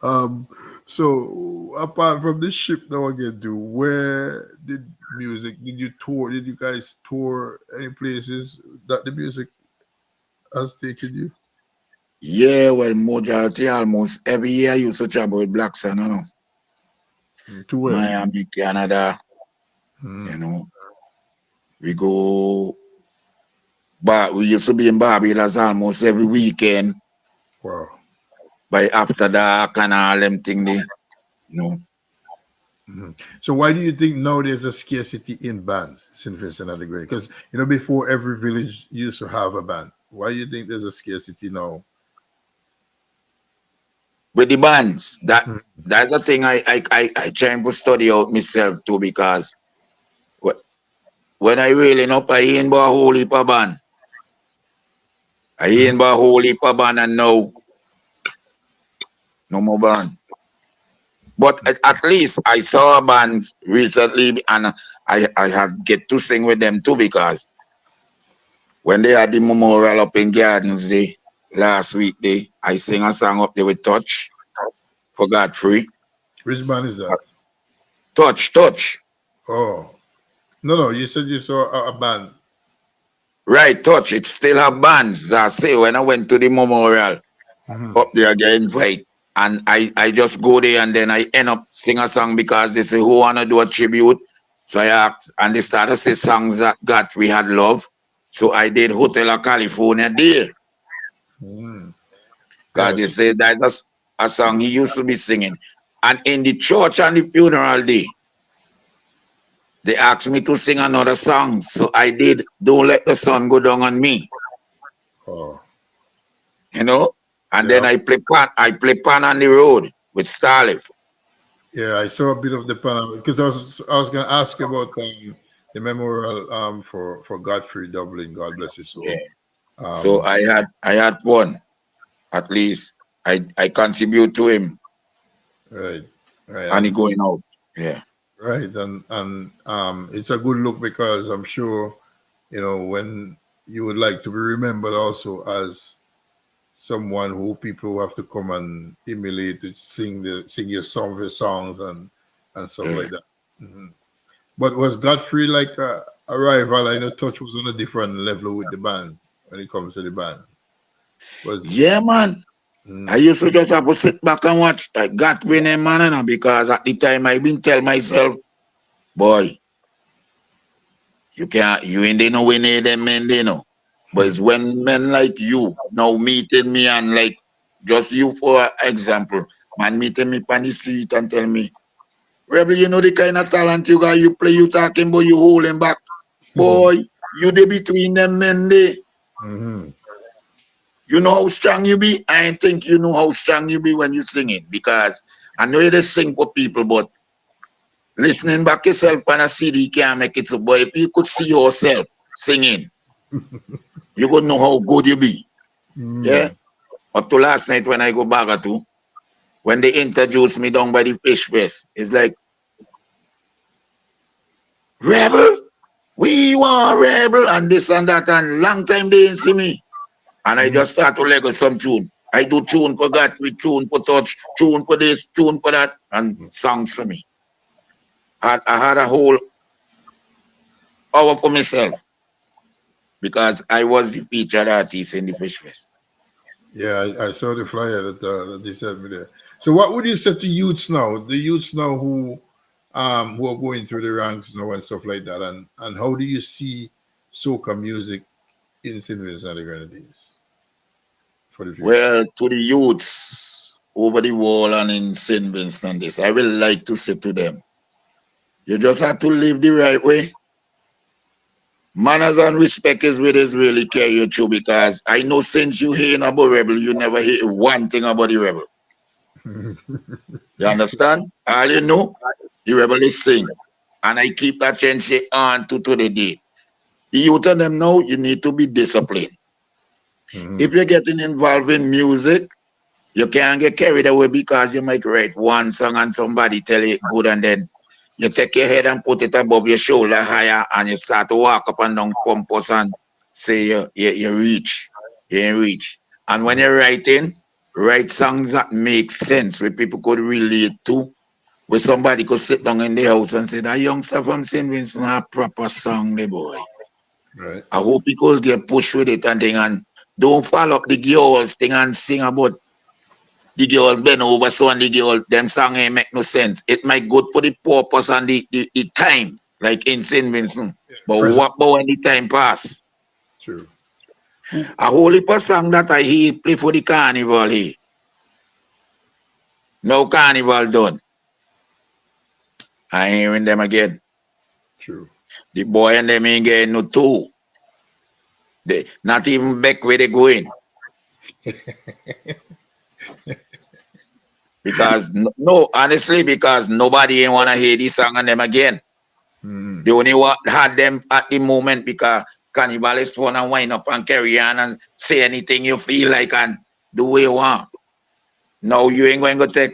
um, so apart from the ship now again, where did you tour? Did you guys tour any places that the music has taken you? Yeah, well, majority almost every year I used to travel with Blaksand. To where? Miami, Canada, you Mm. know. We go but we used to be in Barbados almost every weekend Wow. by after dark and all them thing they, you know. Mhm. So why do you think now there's a scarcity in bands, St. Vincent and the Great? Because before every village used to have a band. Why do you think there's a scarcity now? With the bands, Mhm. that's the thing I trying to study out myself too because when I really up I ain't about a whole heap of band. I Mhm. ain't about a whole heap of band and now no more band. But at least I saw a band recently and I have get to sing with them too because when they had the memorial up in Gardens Day last week I sing a song up there with Touch for Godfrey. Which band is that? Touch. Oh, no. You said you saw a band. Right, Touch. It still have bands. I say when I went to the memorial Mhm. up there, I get invite. And I just go there and then I end up sing a song because they say who wanna do a tribute. So I asked and they started to say songs that God we had love. So I did Hotel California there. Mm. Because Yes. they say that's a song he used to be singing. And in the church and the funeral day, they asked me to sing another song. So I did Don't Let the Sun Go Down on Me. Oh, you know. And then yeah. I play pan on the road with Starlift. Yeah, I saw a bit of the panel because I was going to ask about the memorial for Godfrey Dublin. God bless his soul. Yeah. So Um, I had one at least. I contribute to him. Right. Right. and it going out. Yeah. Right. And it's a good look because I'm sure, when you would like to be remembered also as someone who people have to come and emulate to sing your songs and stuff Yeah. like that. Mhm. But was Godfrey like a rival? I know Touch was on a different level with the bands when it comes to the band. Was Yeah, man. I mm, used to just have to sit back and watch God winning man, because at the time I been tell myself, boy, you ain't they no win them men they know. But it's when men like you now meeting me and like just you for example, man meeting me on the street and tell me, Rebel, you know the kind of talent you got, you play, you talking, but you holding back. Boy, you the between them men they. mhm. You know how strong you be? I ain't think you know how strong you be when you singing because I know you just sing for people, but listening back yourself on a CD can't make it so. But if you could see yourself singing, you would know how good you be. Yeah. Mm. Up to last night when I go back to, when they introduced me down by the fish press, it's like, Rebel, we want Rebel, and this and that, and long time they didn't see me. And I Mm. just start to Lego some tune. I do tune for God, with tune for touch, tune for this, tune for that, and songs for me. I had a whole hour for myself because I was the featured artist in the Fish Fest. Yeah, I saw the flyer that they sent me there. So, what would you say to youths now? The youths now who are going through the ranks now and stuff like that, and how do you see soca music in St. Vincent and the Grenadines for the future? Well, to the youths over the wall and in St. Vincent, this, I will like to say to them, you just have to live the right way. Manners and respect is what is really carry you through because I know since you hearing about rebel, you never hear one thing about the rebel. You understand? All you know, the rebel is sing. And I keep that change on to the day. The youth of them know you need to be disciplined. If Mhm. you're getting involved in music, you can't get carried away because you might write one song and somebody tell you it good and then you take your head and put it above your shoulder higher and you start to walk up and down pompous and say you reach. You ain't reach. And when you're writing, write songs that make sense where people could relate to. Where somebody could sit down in the house and say, that youngster from St. Vincent a proper song, the boy. Right. I hope people get pushed with it and thing and don't follow up the girls thing and sing about the girl bend over so and the girl them song ain't make no sense. It might good for the purpose and the time, like in St. Vincent. But Present. what about when the time pass? True. A whole heap of song that I hear play for the carnival here. No carnival done. I ain't hearing them again. True. The boy and them ain't getting no two. They not even back where they going. Because no, honestly, because nobody ain't wanna hear this song and them again. Mhm. They only had them at the moment because cannibalists want to wind up and carry on and say anything you feel like and do what you want. Now you ain't going to take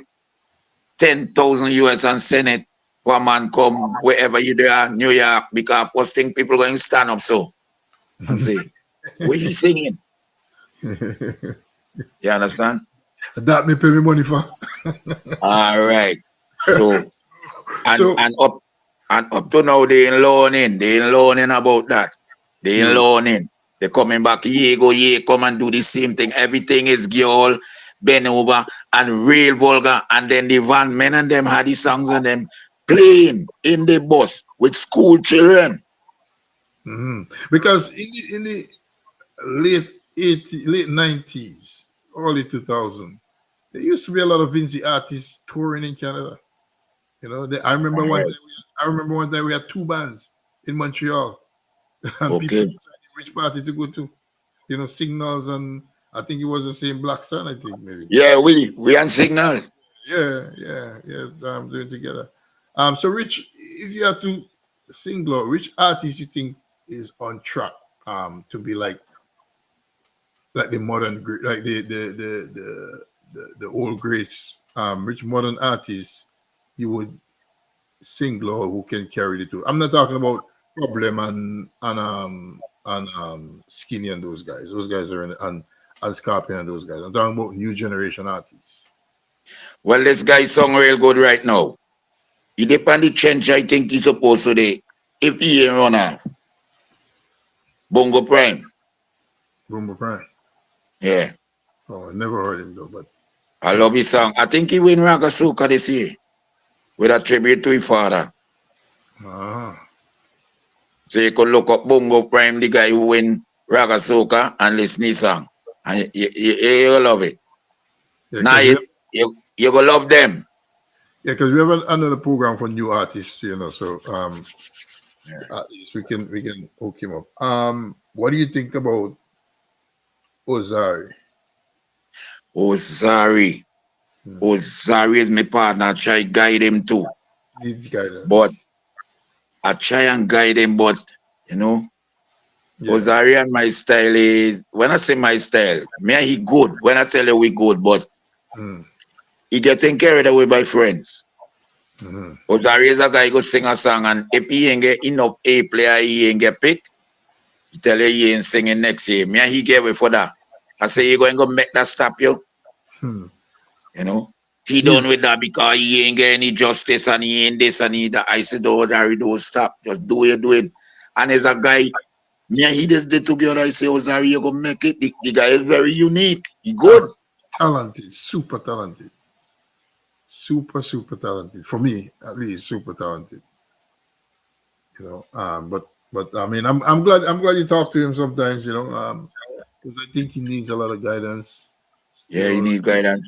10,000 US and send it for a man come wherever you there, New York, because first thing people going to stand up so and say, what he singing? You understand? That me pay me money for. All right. So and So and up and up to now they ain't learning. They ain't learning about that. They ain't true. learning. They coming back, yeah, go, yeah, come and do the same thing. Everything is girl, bend over, and real vulgar. And then the van men and them had the songs and them playing in the bus with school children. Mhm. Because in the late 80s, late 90s, early 2000, there used to be a lot of Vinci artists touring in Canada. I remember All one right. time. I remember one time we had two bands in Montreal, and people Okay. decided which party to go to. Signals, and I think it was the same Blaksand. I think maybe. Yeah, we on signal. Yeah, yeah, yeah. Doing together. So Rich, if you have to single out, which artist you think is on track to be like the modern like the old greats which modern artists you would single who can carry the two? I'm not talking about Problem and Skinny and those guys. Those guys are and Scorpion and those guys. I'm talking about new generation artists. Well, this guy song real good right now. He depend the change I think he's supposed to do. If he ain't run off. Bongo Prime. Rumba Prime. Yeah. Oh, I never heard him though, but I love his song. I think he win Raga Soca this year. With a tribute to his father. So you could look up Bongo Prime, the guy who win Raga Soca, and listen to his song. And you love it. yeah, Now you go love them. Yeah, because we have another program for new artists, so at least we can hook him up. What do you think about Ozari? Ozari is my partner. I try guide him too. Needs guidance. But I try and guide him, but Yeah. Ozari and my style is, when I say my style, me and he good. When I tell you we good, but he getting carried away by friends. Ozari is a guy who sing a song, and if he ain't get enough A player, he ain't get picked. He tell you he ain't singing next year. Me and he get away for that. I say you going to make that stop you. He done with that because he ain't get any justice and he ain't this and he that. I said, oh, Ozari, don't stop. Just do what you're doing. And there's a guy, me and he just did together. I say, Ozari, you're going to make it. The guy is very unique. He good. Talented. Super talented. Super talented. For me, at least, super talented. But I mean, I'm glad you talk to him sometimes, because I think he needs a lot of guidance. Yeah, he needs guidance.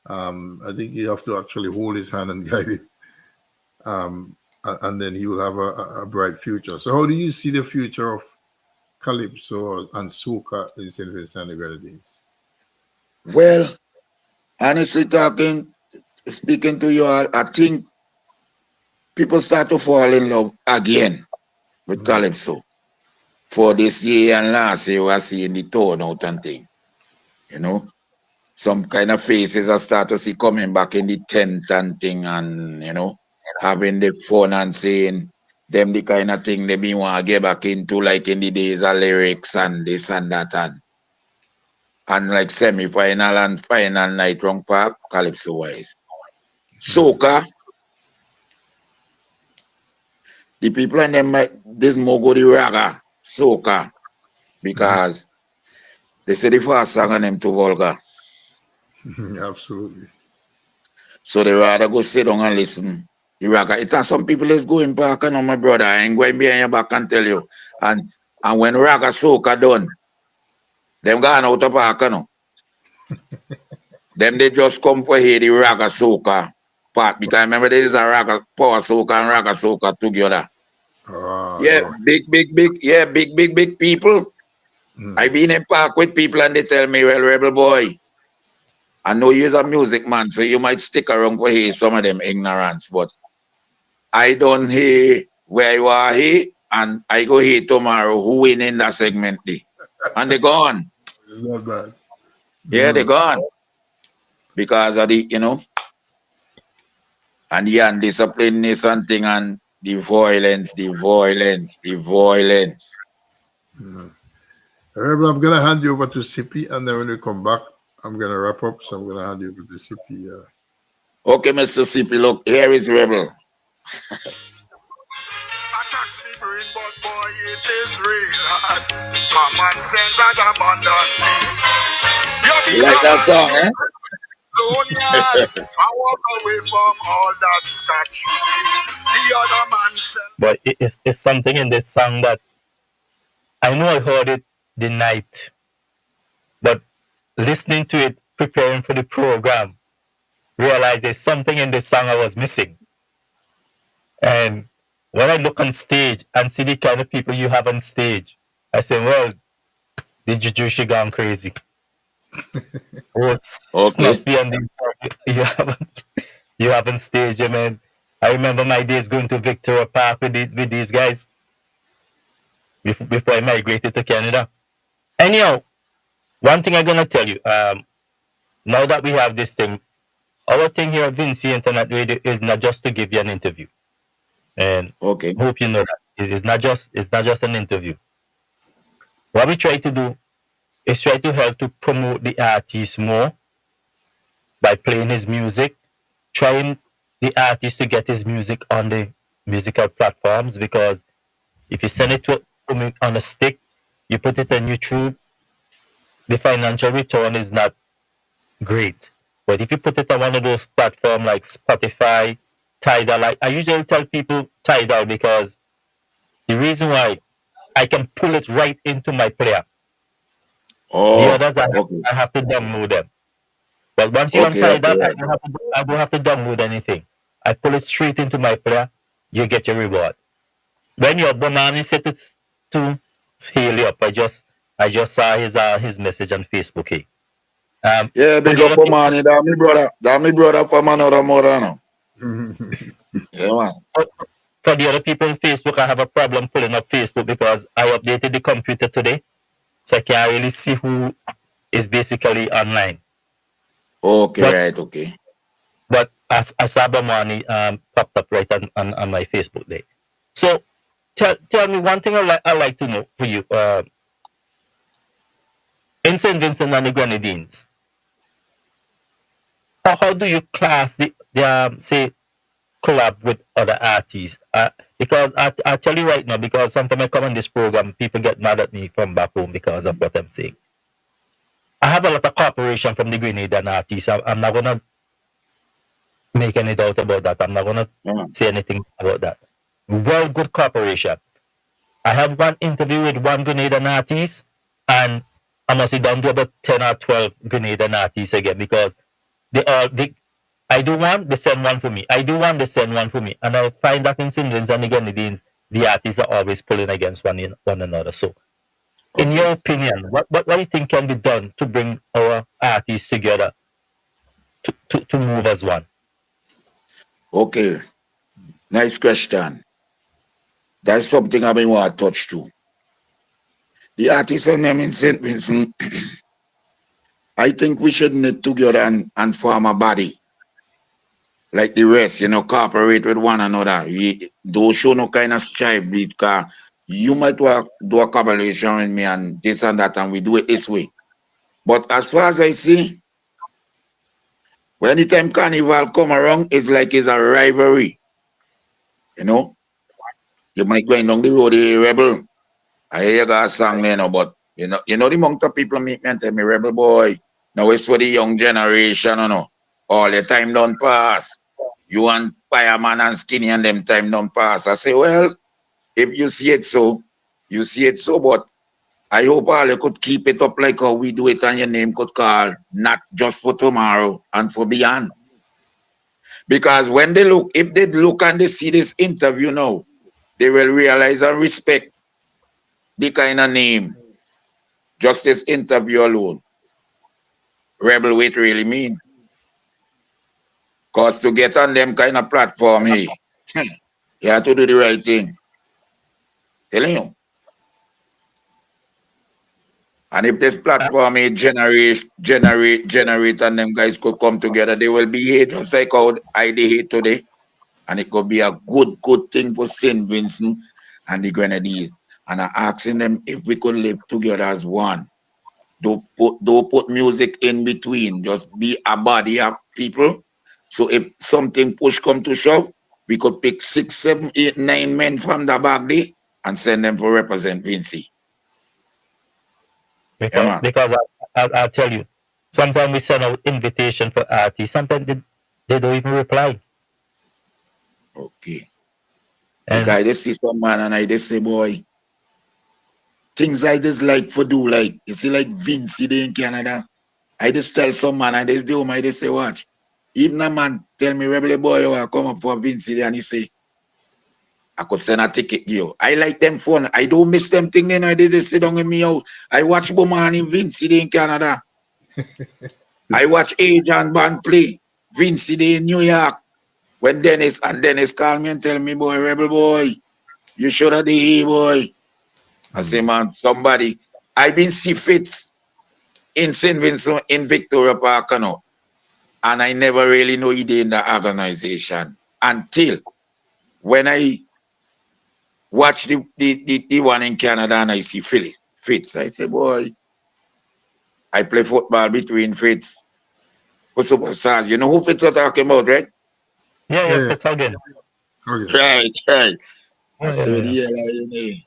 I think you have to actually hold his hand and guide him, and then he will have a bright future. So, how do you see the future of Calypso and Soca in St. Vincent and the Grenadines? Well, honestly speaking to you, I think people start to fall in love again with Calypso. For this year and last year, we are seeing the turnout and thing. Some kind of faces I start to see coming back in the tent and thing, and having the fun and saying them the kind of thing they been want to get back into, like in the days of lyrics and this and that, and like semi-final and final night round park, Calypso wise. Soca, the people in them this more go the raga, Soca, because they say the first song on them too vulgar. Absolutely. So they rather go sit down and listen. The raga. It has some people is going back, my brother. I ain't going behind your back and tell you. And when raga Soca done, them gone out of park, Them they just come for hear the raga Soca part, because I remember there is a raga power Soca and raga Soca together. Big people. I been in park with people and they tell me, well, Rebel boy, I know you're a music man, so you might stick around for hear some of them ignorance, but I don't hear where you are here, and I go here tomorrow who win in that segment day. And they gone. It's not bad. Yeah, they gone. Because of the, and the undisciplinedness and thing, and the violence. Rebel, I'm gonna hand you over to Sippy, and then when we come back, I'm gonna wrap up. So I'm gonna hand you over to Sippy. Okay, Mr. Sippy, look, here is Rebel. Attacks me brain, but boy, it is real. Common sense, I got me. You like that song, eh? I walk away from all that statue. The other man said. But it's something in this song that I know I heard it the night, but listening to it, preparing for the program, realized there's something in this song I was missing. And when I look on stage and see the kind of people you have on stage, I say, well, the Jujushi gone crazy. Snuffy and you haven't staged, man. I remember my days going to Victoria Park with these guys before I migrated to Canada. Anyhow, one thing I'm gonna tell you, now that we have this thing, our thing here at Vinci Internet Radio is not just to give you an interview, and Okay. hope you know that it's not just an interview. What we try to do is try to help to promote the artist more by playing his music, trying the artist to get his music on the musical platforms, because if you send it to me on a stick, you put it on YouTube, the financial return is not great. But if you put it on one of those platforms like Spotify, Tidal, I usually tell people Tidal because the reason why I can pull it right into my player. The Oh, others okay. I have to download them. But once you're on Okay, okay. Tidal, I don't have to download anything. I pull it straight into my player. You get your reward. When your banana set to heal you up, I just saw his message on Facebook. Hey. Yeah, For big the up other for people, money. That me brother. That me brother from another mother now. Yeah, man. for the other people on Facebook, I have a problem pulling up Facebook because I updated the computer today, so I can't really see who is basically online. Okay, But right, okay. but as Asabamani popped up right on my Facebook day. So tell me one thing I like to know for you. In St. Vincent and the Grenadines, how do you class the say collab with other artists? Because I tell you right now, because sometimes I come on this program, people get mad at me from back home because of what I'm saying. I have a lot of cooperation from the Grenadian artists. I'm not gonna make any doubt about that. I'm not gonna Yeah, man. say anything about that. Well, good cooperation. I have one interview with one Grenadian artist, and I must sit down to about 10 or 12 Grenadian artists again because they I do one, they send one for me. I do one, they send one for me. And I find that in St. Vincent and the Grenadines, the artists are always pulling against one another. So, in Okay. your opinion, what do you think can be done to bring our artists together to move as one? Okay. Nice question. That's something I've been want to touch to. The artist name in St. Vincent, I think we should knit together and form a body. Like the rest, cooperate with one another. We don't show no kind of strife because you might do a collaboration with me and this and that, and we do it this way. But as far as I see, when the time carnival come around, it's like it's a rivalry. You know, you might go down the road, the rebel. I hear you got a song there now, but the amount of people meet me and tell me, rebel boy, now it's for the young generation, All the time don't pass. You and fireman and skinny and them time don't pass. I say, well, if you see it so, you see it so, but I hope all you could keep it up like how we do it and your name could call, not just for tomorrow and for beyond. Because when they look, if they look and they see this interview now, they will realize and respect the kind of name, just this interview alone. Rebel weight really mean. Cause to get on them kind of platform, hey, you have to do the right thing. Telling you. And if this Uh, platform is generate, and them guys could come together, they will be here just like how I did here today. And it could be a good thing for St. Vincent and the Grenadines. And I'm asking them if we could live together as one. Don't put music in between. Just be a body of people. So if something push come to shove, we could pick 6, 7, 8, 9 men from the back day and send them for represent Vinci. Yeah, because man. because I'll tell you, sometimes we send out invitation for artists. Sometimes they don't even reply. Okay. And Because I just see some man and I just say, boy, things I just like for do, like, you see, like Vinci there in Canada. I just tell some man, I just do, I just say, watch. Even a man tell me, rebel boy, you want come up for Vinci there, and he say, I could send a ticket, yo. I like them phone. I don't miss them thing, then I did just sit down in me house. I watch Bowman in Vinci there in Canada. I watch Agent Band play Vinci there in New York. When Dennis call me and tell me, boy, rebel boy, you should have the here, boy. I say, man, somebody. I been see fits in St. Vincent in Victoria Park, and I never really know he did in the organization until when I watch the one in Canada and I see Fitz. I say, boy, I play football between Fitz for superstars. You know who Fitz are talking about, right? Yeah, Yeah. it's again. Okay. Right. I Yeah, say, yeah, what the yeah. hell are you doing?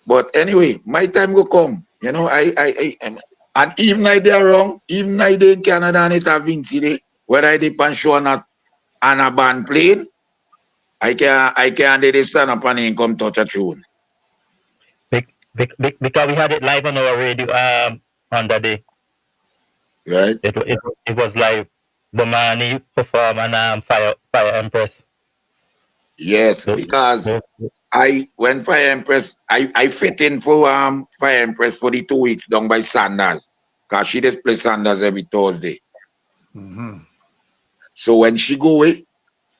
But anyway, my time will come. You know, and even I they are wrong, even I they in Canada and it have Vinci there, whether I did pan show or not, and a band playing, I can they stand up and come touch a tune. Because we had it live on our radio on that day. Right? It was live. Bomani perform and Fire Empress. Yes, So, because so, when Fire Empress, I fit in for Fire Empress for the 2 weeks down by Sanders. Cause she just play Sanders every Thursday. Mm-hmm. So when she go away,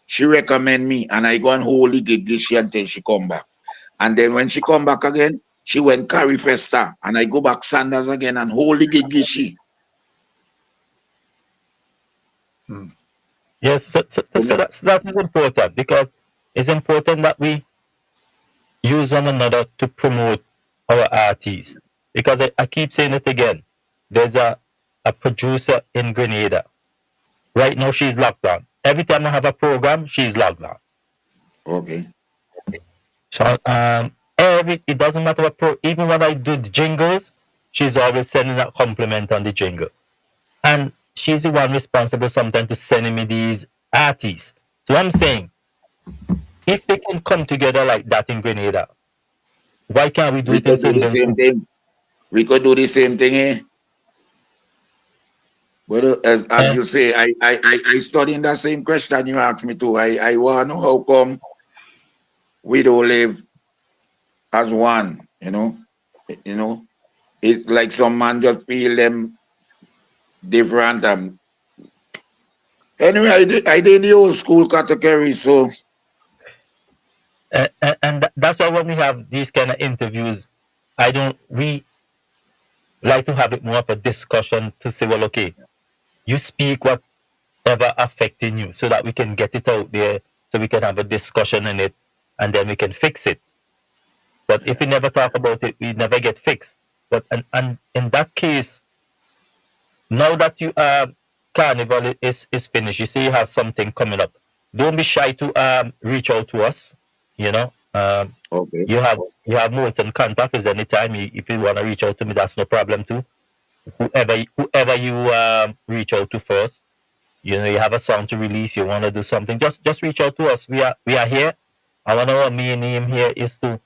she recommend me and I go and hold the gig this year until she come back. And then when she come back again, she went Carry Festa and I go back Sanders again and hold the gig this year. yes, that is important because it's important that we use one another to promote our artists. Because I keep saying it again. There's a producer in Grenada. Right now she's locked down. Every time I have a program, she's locked down. Okay. So it doesn't matter even when I do the jingles, she's always sending a compliment on the jingle. And she's the one responsible sometimes to sending me these artists. So I'm saying, if they can come together like that in Grenada, why can't we do We it in could do St. the same Vincent? thing. We could do the same thing, eh? But as Uh, you say, I studying that same question you asked me to. I want to know how come we don't live as one, you know? You know, it's like some man just feel them different. Anyway, I did the old school category, so that's why when we have these kind of interviews, we like to have it more of a discussion to say, well, okay, you speak whatever affecting you so that we can get it out there, so we can have a discussion in it, and then we can fix it. But if we never talk about it, we never get fixed. But and in that case, now that you carnival is finished, you say you have something coming up. Don't be shy to reach out to us. You know, okay. you have Molten contacts anytime. If you want to reach out to me, that's no problem too. Whoever you reach out to first, you know, you have a song to release, you want to do something, just reach out to us. We are here. I want our main aim here is to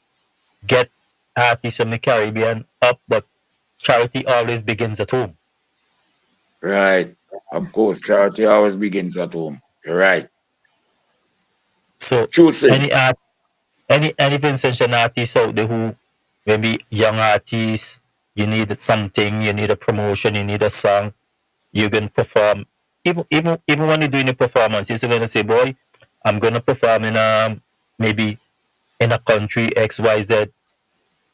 get artists from the Caribbean up, but charity always begins at home. Right. Of course, charity always begins at home. You're right. So Choosing. any Vincentian artists out there who maybe young artists, you need something, you need a promotion, you need a song, you can perform. Even when you're doing a performance, you're gonna say, boy, I'm gonna perform in maybe in a country XYZ.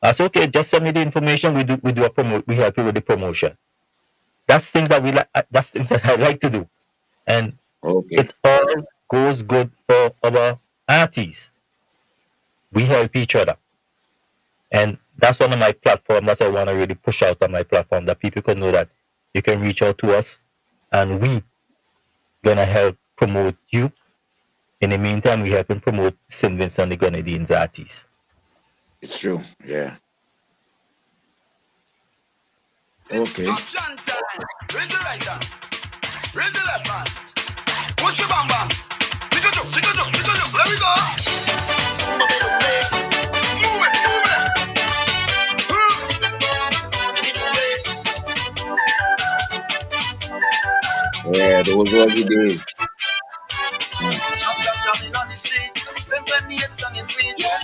That's okay, just send me the information, we help you with the promotion. That's things that we like that's things that I like to do. And Okay. it all goes good for our artists. We help each other. And that's one of my platforms that I want to really push out on my platform, that people can know that you can reach out to us and we gonna help promote you. In the meantime, we help and promote St. Vincent and the Grenadines artists. It's true. Yeah. It's Okay. action time. Raise the right hand. Raise the left hand. Push your bam bam. Pick it up, pick it up, pick it up. Let me go. Somebody to make. Move it, move it. Yeah, those were the days. Mm. Upside down on the street. Simple me a song is sweet. Yeah.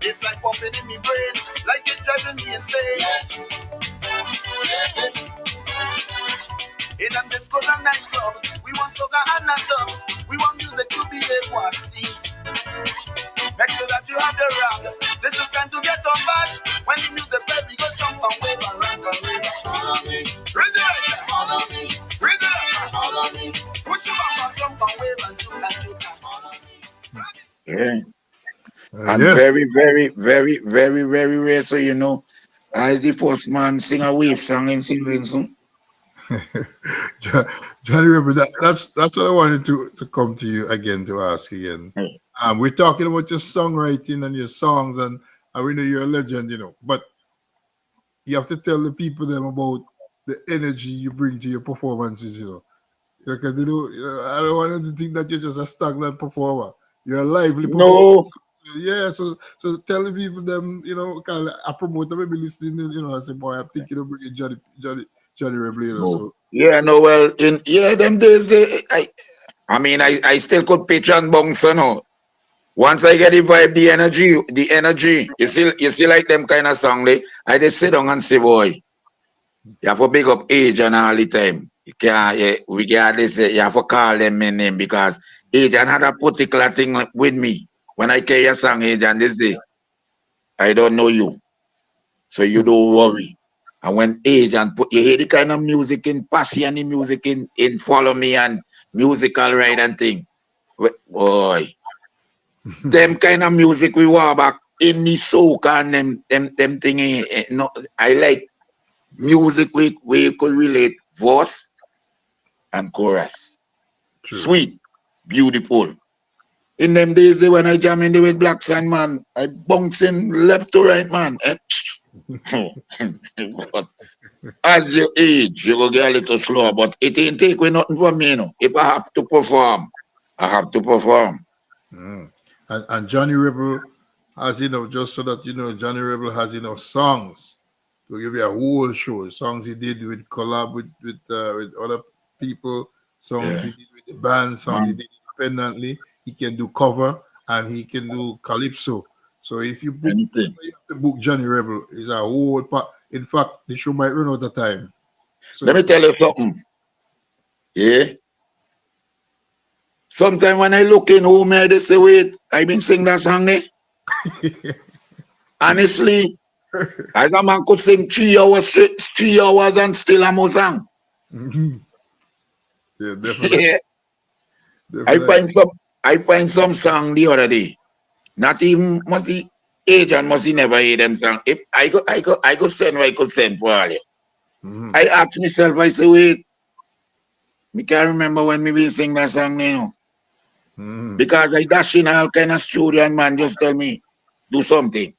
It's like pumping in me brain. Like it driving me insane. In them discos and nightclub, we want soca and not dub. We want music to be able to see. Make sure that you have the rag. This is time to get on bad. When the music play, we go jump and wave and rock and rave. Raise it right there. follow me. Rhythm, follow me. Push your bumper, jump and wave and do and do. Follow me. Yeah. And Yes. very, very, very, very, very rare. So you know, as the first man sing a wave song in Sylvanson. Johnny Rebel, that's what I wanted to come to you again to ask again. We're talking about your songwriting and your songs, and we know you're a legend, you know. But you have to tell the people them about the energy you bring to your performances, you know. Because I don't want them to think that you're just a stagnant performer. You're a lively performer. No, Yeah, so tell the people them, you know, kind of a promoter maybe listening, you know, I say, boy, I'm thinking of bringing Johnny Rebel, you know. no. So Yeah, no, well, in them days, I mean, I still could pitch and bounce, you know. Once I get the vibe, the energy, you see like them kind of song, I just sit down and say, boy, you have to big up age and all the time. You can't, we can't say, you have to call them in name because age and had a particular thing with me. When I carry a song, age and this day, I don't know you. So you don't worry. And when age and you hear the kind of music in Passy and the music in Follow Me and musical right and thing. Boy, them kind of music we were back in the soca and them thing. No, I like music we could relate voice and chorus. true. Sweet, beautiful. In them days when I jam in there with Blaksand, man, I bouncing left to right, man. But as you age, you will get a little slower, but it ain't take away nothing from me, you know. If I have to perform, I have to perform. And Johnny Rebel has, you know, just so that you know, Johnny Rebel has, you know, songs to give you a whole show. Songs he did with collab with other people, songs Yeah, he did with the band, songs he man. did independently. He can do cover and he can do Calypso. So if you book, Anything. you have to book Johnny Rebel. Is a whole part. In fact, the show might run out of time. Let me So tell you something. Yeah. Sometimes when I look in home, I just say, wait, I been sing that song there. Honestly, as a man could sing 3 hours, 3 hours and still I'm a song. yeah, definitely, Yeah. I definitely. find some I find some song the other day. Not even must he age and must he never hear them song. If I go send what I could send for all you. Mhm. I ask myself, I say, wait, me can't remember when me been sing that song now. Mhm. Because I dash in all kind of studio and man just tell me, do something.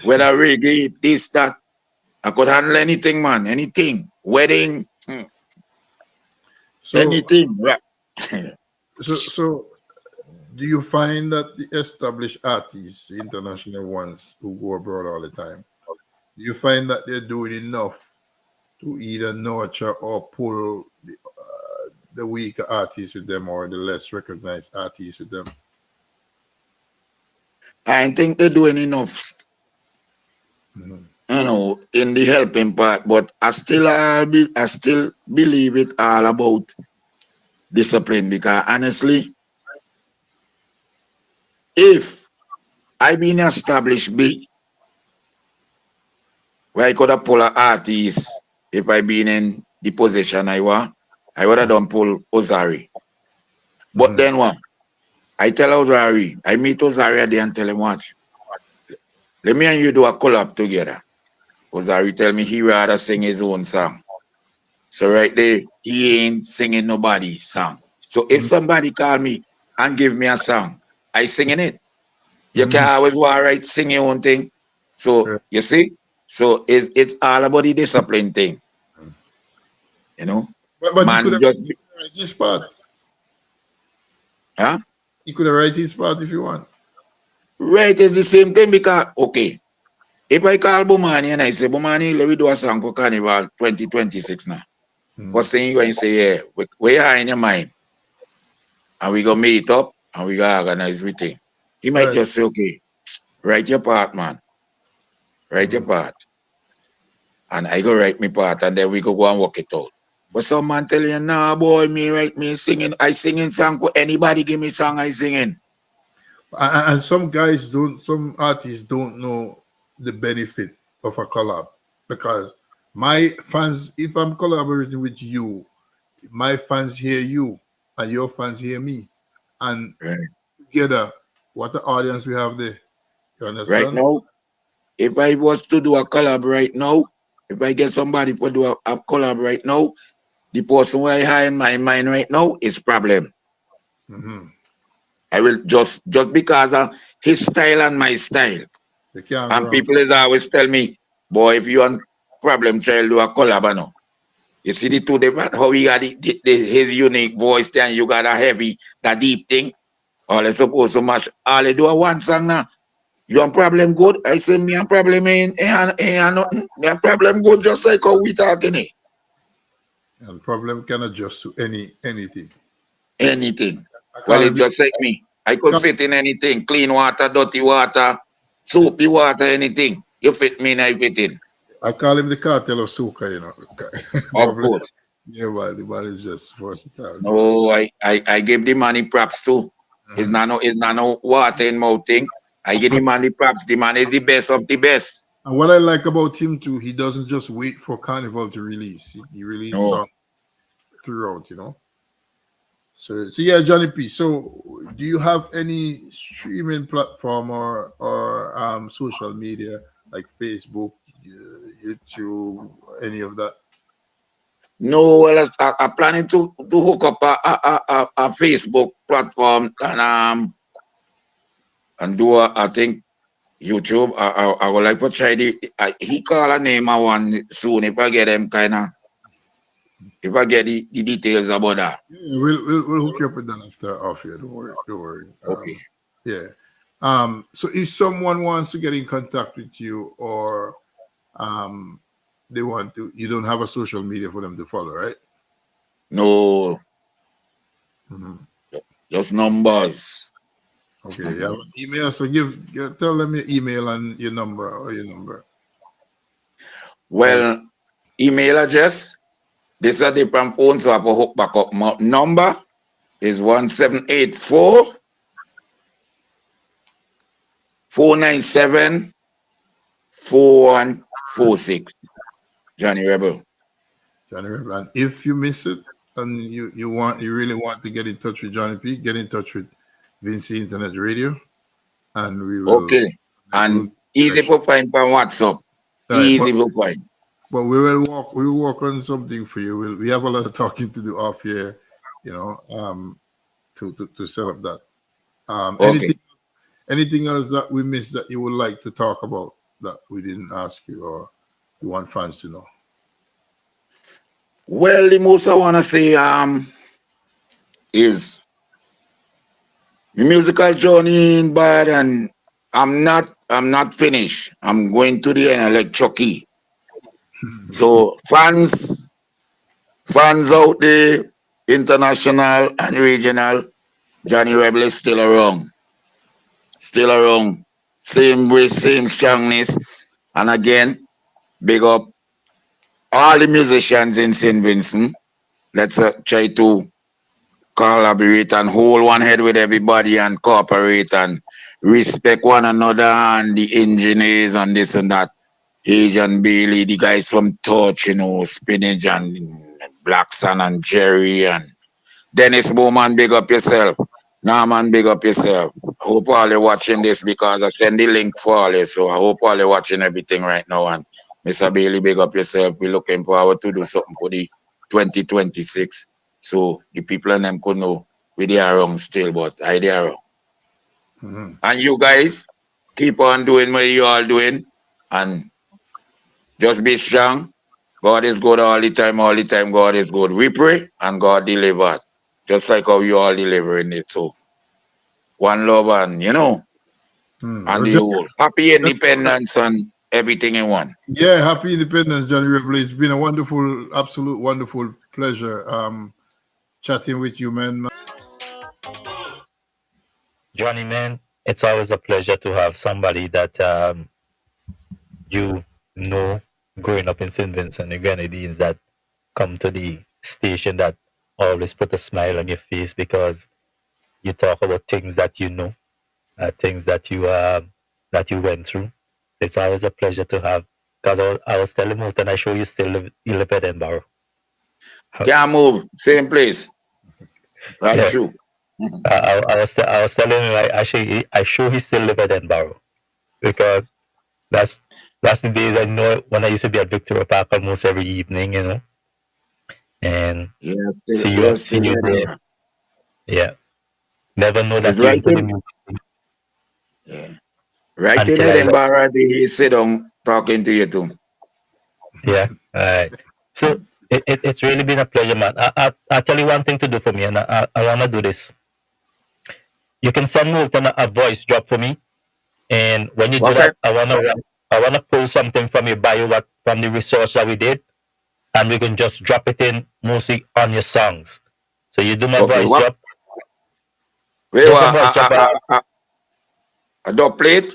Whether reggae, this, that. I could handle anything, man. Anything. Wedding, So, anything. Right. so, do you find that the established artists, the international ones who go abroad all the time, do you find that they're doing enough to either nurture or pull the weaker artists with them or the less recognized artists with them? I think they're doing enough, Mhm. in the helping part, but I still believe it all about discipline because honestly, if I been established big, where I could have pulled an artist, if I been in the position I would have done pull Ozari. But Mhm. then what? I tell Ozari, I meet Ozari there and tell him, watch, let me and you do a collab together. Ozari tell me he rather sing his own song. So right there, he ain't singing nobody's song. So if Mhm. somebody call me and give me a song, I singing it. You Mhm. can't always want right sing your own thing. So Yeah. you see, so it's all about the discipline thing. You know, But he could man have just write his part. huh? He could have write his part if you want. Right is the same thing because okay, if I call Bomani and I say Bomani, let me do a song for Carnival 2026 now. Mhm. First thing you going to say, yeah, where you are in your mind, and we go meet up and we go organize everything. He might Right. just say, okay, write your part, man. Write your Mhm. part. And I go write my part and then we go and work it out. But some man tell you, nah, boy, me write me singing. I singing song for anybody give me song I singing. And some guys don't, some artists don't know the benefit of a collab because My fans, if I'm collaborating with you, my fans hear you, and your fans hear me, and Right. together, what the audience we have there. You Right understand? now, if I was to do a collab right now, if I get somebody to do a collab right now, the person who I have in my mind right now is problem. Mm-hmm. I will just because of his style and my style. You can't go And wrong. people is always tell me, boy, if you want problem child, do a collab no. You see the two different how he got his unique voice then you got a heavy, that deep thing. All they supposed to match. All they do a one song now. You want problem good? I say me and problem ain't nothing. Me and problem good just like how we talking it. And problem can adjust to anything. Anything. I Well, call it him the, just like me. I could fit in anything. Clean water, dirty water, soapy water, anything. You fit me and I fit in. I call him the cartel of Soca, you know. Of Problem. course. Yeah, well, the man is just versatile. So, No, I give the money props too. mhm. It's not no water in mouth thing. I give the money props. The man is the best of the best. And what I like about him too, he doesn't just wait for Carnival to release. He release No. songs throughout, you know. So yeah, Johnny P. So do you have any streaming platform or social media like Facebook, YouTube, any of that? No, well, I'm planning to hook up a Facebook platform and do I think YouTube. I would like to try he call a name I one soon if I get them kind of if I get the details about that. Yeah, we'll hook you up with that after off here. Don't worry, don't worry. Okay. Yeah. So if someone wants to get in contact with you or um they want to, you don't have a social media for them to follow, right? No, Mhm. just numbers. Okay, you have an email. So tell them your email and your number or your number. Or Well, email address. This is a different phone, so I have to hook back up. My number is 1784 497 4146. Johnny Rebel. Johnny Rebel. And if you miss it and you really want to get in touch with Johnny P, get in touch with Vinci Internet Radio and we will Okay. we'll And easy connection. to find on WhatsApp. All right, Easy to find. but we will work on something for you. We have a lot of talking to do off here, you know, to set up that. Okay. Anything else that we missed that you would like to talk about that we didn't ask you or you want fans to know? Well, the most I wanna say is the musical journey in bad and I'm not finished. I'm going to the end like Chucky. So fans out there, international and regional, Johnny Rebel is still around. Still around. Same way, same strongness. And again, big up all the musicians in St. Vincent. Let's try to collaborate and hold one head with everybody and cooperate and respect one another and the engineers and this and that. Agent Bailey, the guys from Touch, Spinach and Blaksand and Jerry and Dennis Bowman, big up yourself. Norman, big up yourself. Hope all you watching this because I send the link for all you. So I hope all you watching everything right now. And Mr. Bailey, big up yourself. We're looking forward to do something for the 2026. So the people and them could know we they are wrong still, but I they are wrong. Mhm. And you guys keep on doing what you all doing and just be strong. God is good all the time, all the time. God is good. We pray and God delivered. Just like how you all delivering it. So one love and and Well, the whole happy independence and everything in one. yeah, happy independence, Johnny Rebel. It's been a wonderful, absolute wonderful pleasure chatting with you, man. Johnny, man, it's always a pleasure to have somebody that you know growing up in St. Vincent and Grenadines that come to the station that always put a smile on your face because you talk about things that you know, things that you went through. It's always a pleasure to have because I was telling Milton, I show you still live, you live in Edinburgh. Can't move. Same place. Right Yeah. through. I was telling him I show he still live in Edinburgh because that's that's the days I know when I used to be at Victoria Park almost every evening, you know, and Yeah, still see you there. Edinburgh. Yeah, never know It's that you're right into the in. music Yeah. Right in until I let. Edinburgh, they sit down talking to you too. Yeah, all right. So it's really been a pleasure, man. I'll tell you one thing to do for me, and I want to do this. You can send Milton a voice drop for me, and when you do Okay. that, I wanna pull something from your bio, what from the research that we did, and we can just drop it in mostly on your songs. So you do my Okay. voice What? drop, Wait, just a what? voice drop. A dub plate?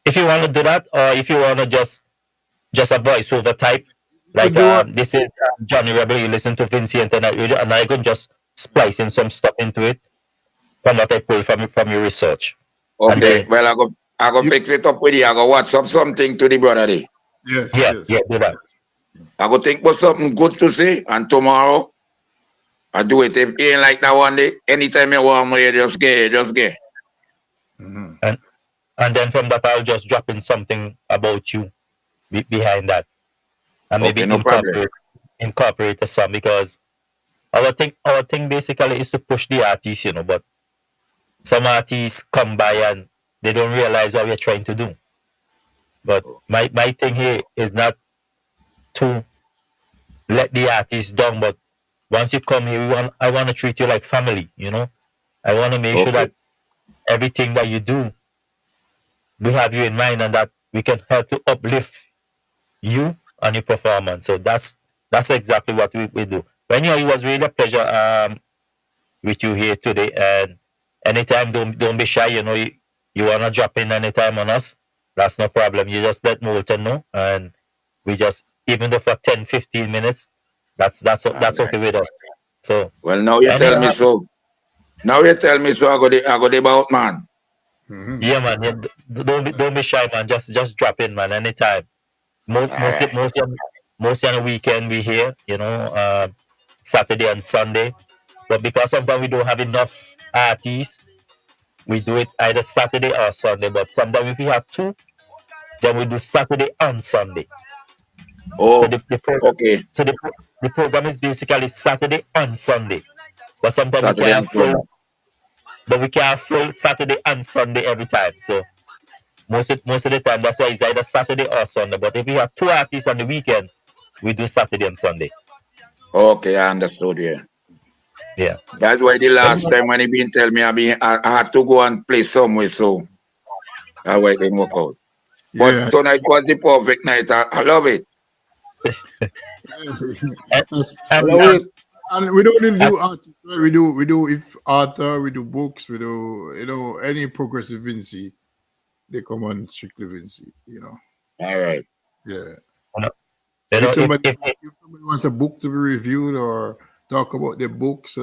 If you want to do that, or if you want to just a voiceover type, You could like do it. this is Johnny Rebel. You listen to Vinci Internet Radio, and I can just splice in some stuff into it from what I pull from your research, and Okay. then Well, I go You, fix it up with you. I go WhatsApp something to the brother there. yes, yeah, yes. do that. I go think about something good to say, and tomorrow I do it. If it ain't like that one day, anytime you want me, just get. Mm-hmm. And then from that I'll just drop in something about you behind that, and maybe Okay, no problem. incorporate the song, because our thing basically is to push the artist, you know. But some artists come by and they don't realize what we're trying to do. But my thing here is not to let the artist down, but once you come here, I want to treat you like family, you know. I want to make sure Okay. that everything that you do, we have you in mind, and that we can help to uplift you and your performance. So that's exactly what we do. But anyhow, it was really a pleasure with you here today. And anytime, don't be shy. You know, you wanna drop in anytime on us. That's no problem. You just let Moulton know, and we just, even though for 10, 15 minutes, All that's right. okay with us. So Well, now you tell me anyhow, so. Now you tell me so. I go the about man. Mm-hmm. yeah, man. Yeah, don't be shy, man. Just drop in, man. Anytime. All right. Most on the weekend we here, you know, Saturday and Sunday. But because sometimes we don't have enough artists, we do it either Saturday or Sunday. But sometimes if we have two, then we do Saturday and Sunday. So Oh, okay. the program is basically Saturday and Sunday. But sometimes Saturday and Sunday. we can't full Saturday and Sunday every time. So most of the time that's why it's either Saturday or Sunday. But if we have two artists on the weekend, we do Saturday and Sunday. Okay, I understood. Yeah. Yeah. That's why the But last time when he been tell me I had to go and play somewhere, so that's why it didn't work out. But Yeah. tonight was the perfect night. I love it. and, That's- I and, love and, it. and we don't really and do art. Right? We do if author, we do books, we do any progressive Vinci, they come on strictly Vinci, All right. Yeah. you So know, if somebody wants a book to be reviewed or talk about their books,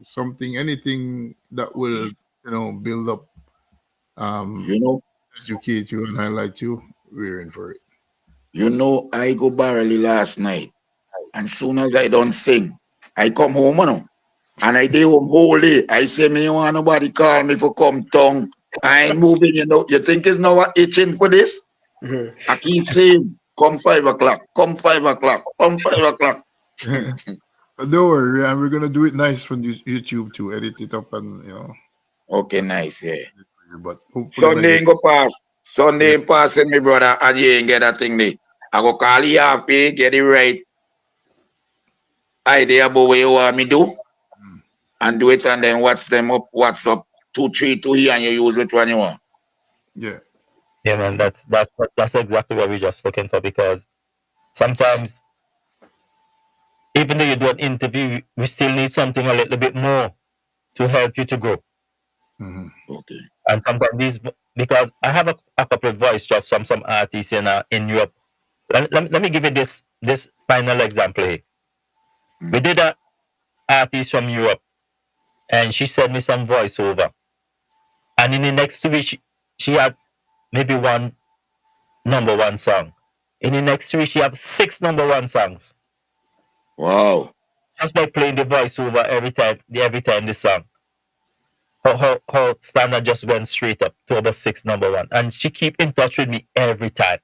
something, anything that will, build up, um, You know, educate you and highlight you, we're in for it. I go barely last night. And soon as I don't sing, I come home, and I day home whole day. I say me want nobody call me for come tongue. I ain't moving, You think it's now itching for this? I keep saying, come 5 o'clock, come 5 o'clock, come 5 o'clock. But don't worry, and we're gonna do it nice from YouTube to edit it up and Okay, nice, yeah. but hopefully by Sunday the ain't go pass. yeah, Sunday ain't passing me, brother, and you ain't get that thing there. I go call you happy, get it right idea about what you want me do, and do it, and then what's up, 232 here, and you use it when you want. yeah. yeah, man, that's exactly what we're just looking for, because sometimes even though you do an interview, we still need something a little bit more to help you to grow. Mhm. Okay. And sometimes because I have a couple of voice jobs from some artists in Europe. Let me give you this final example here. We did a artist from Europe, and she sent me some voiceover. And in the next 2 weeks, she had maybe one number one song. In the next 3, she have 6 #1 songs. Wow. Just by playing the voiceover every time the song. Her standard just went straight up to about 6 #1. And she keep in touch with me every time.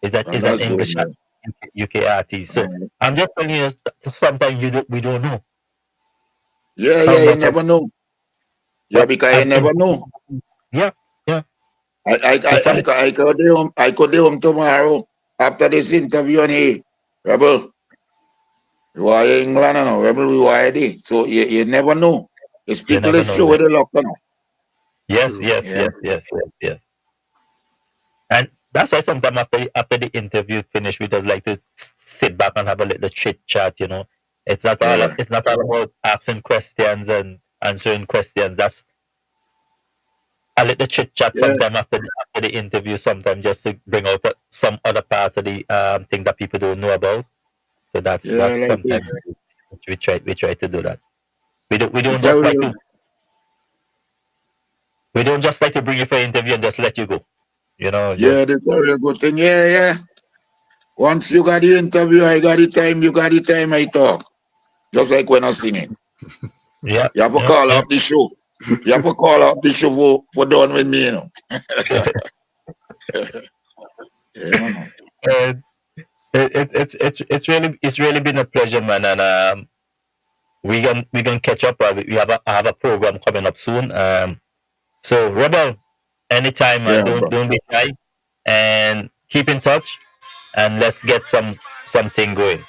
Is And an that's good, English man. UK artist. So I'm just telling you, sometimes we don't know. Yeah, How you much never know. Yeah, because you never know. Yeah. I could do home tomorrow after this interview and hey, Rebel, you are in England now, Rebel, you are there. So you never know. It's You people never is know. true with the luck, you know. Yes. Yeah. And that's why sometimes after the interview finish, we just like to sit back and have a little chit chat. It's not Yeah. all about asking questions and answering questions. That's a little chit chat Yeah. sometime after the interview. Sometimes just to bring out some other parts of the thing that people don't know about. So that's Yeah, like it. sometimes we try to do that. We don't It's a just like real, to bring you for an interview and just let you go. yeah, that's a real good thing. Yeah. Once you got the interview, I got the time, you got the time, I talk. Just like when I'm singing. Yeah. You have to call off the show. You have to call off the show for done with me, you know. Yeah, man. And it's really been a pleasure, man. And we gonna catch up. We have a program coming up soon. So Rebel, anytime, Yeah, man. bro. Don't be shy, and keep in touch, and let's get something going.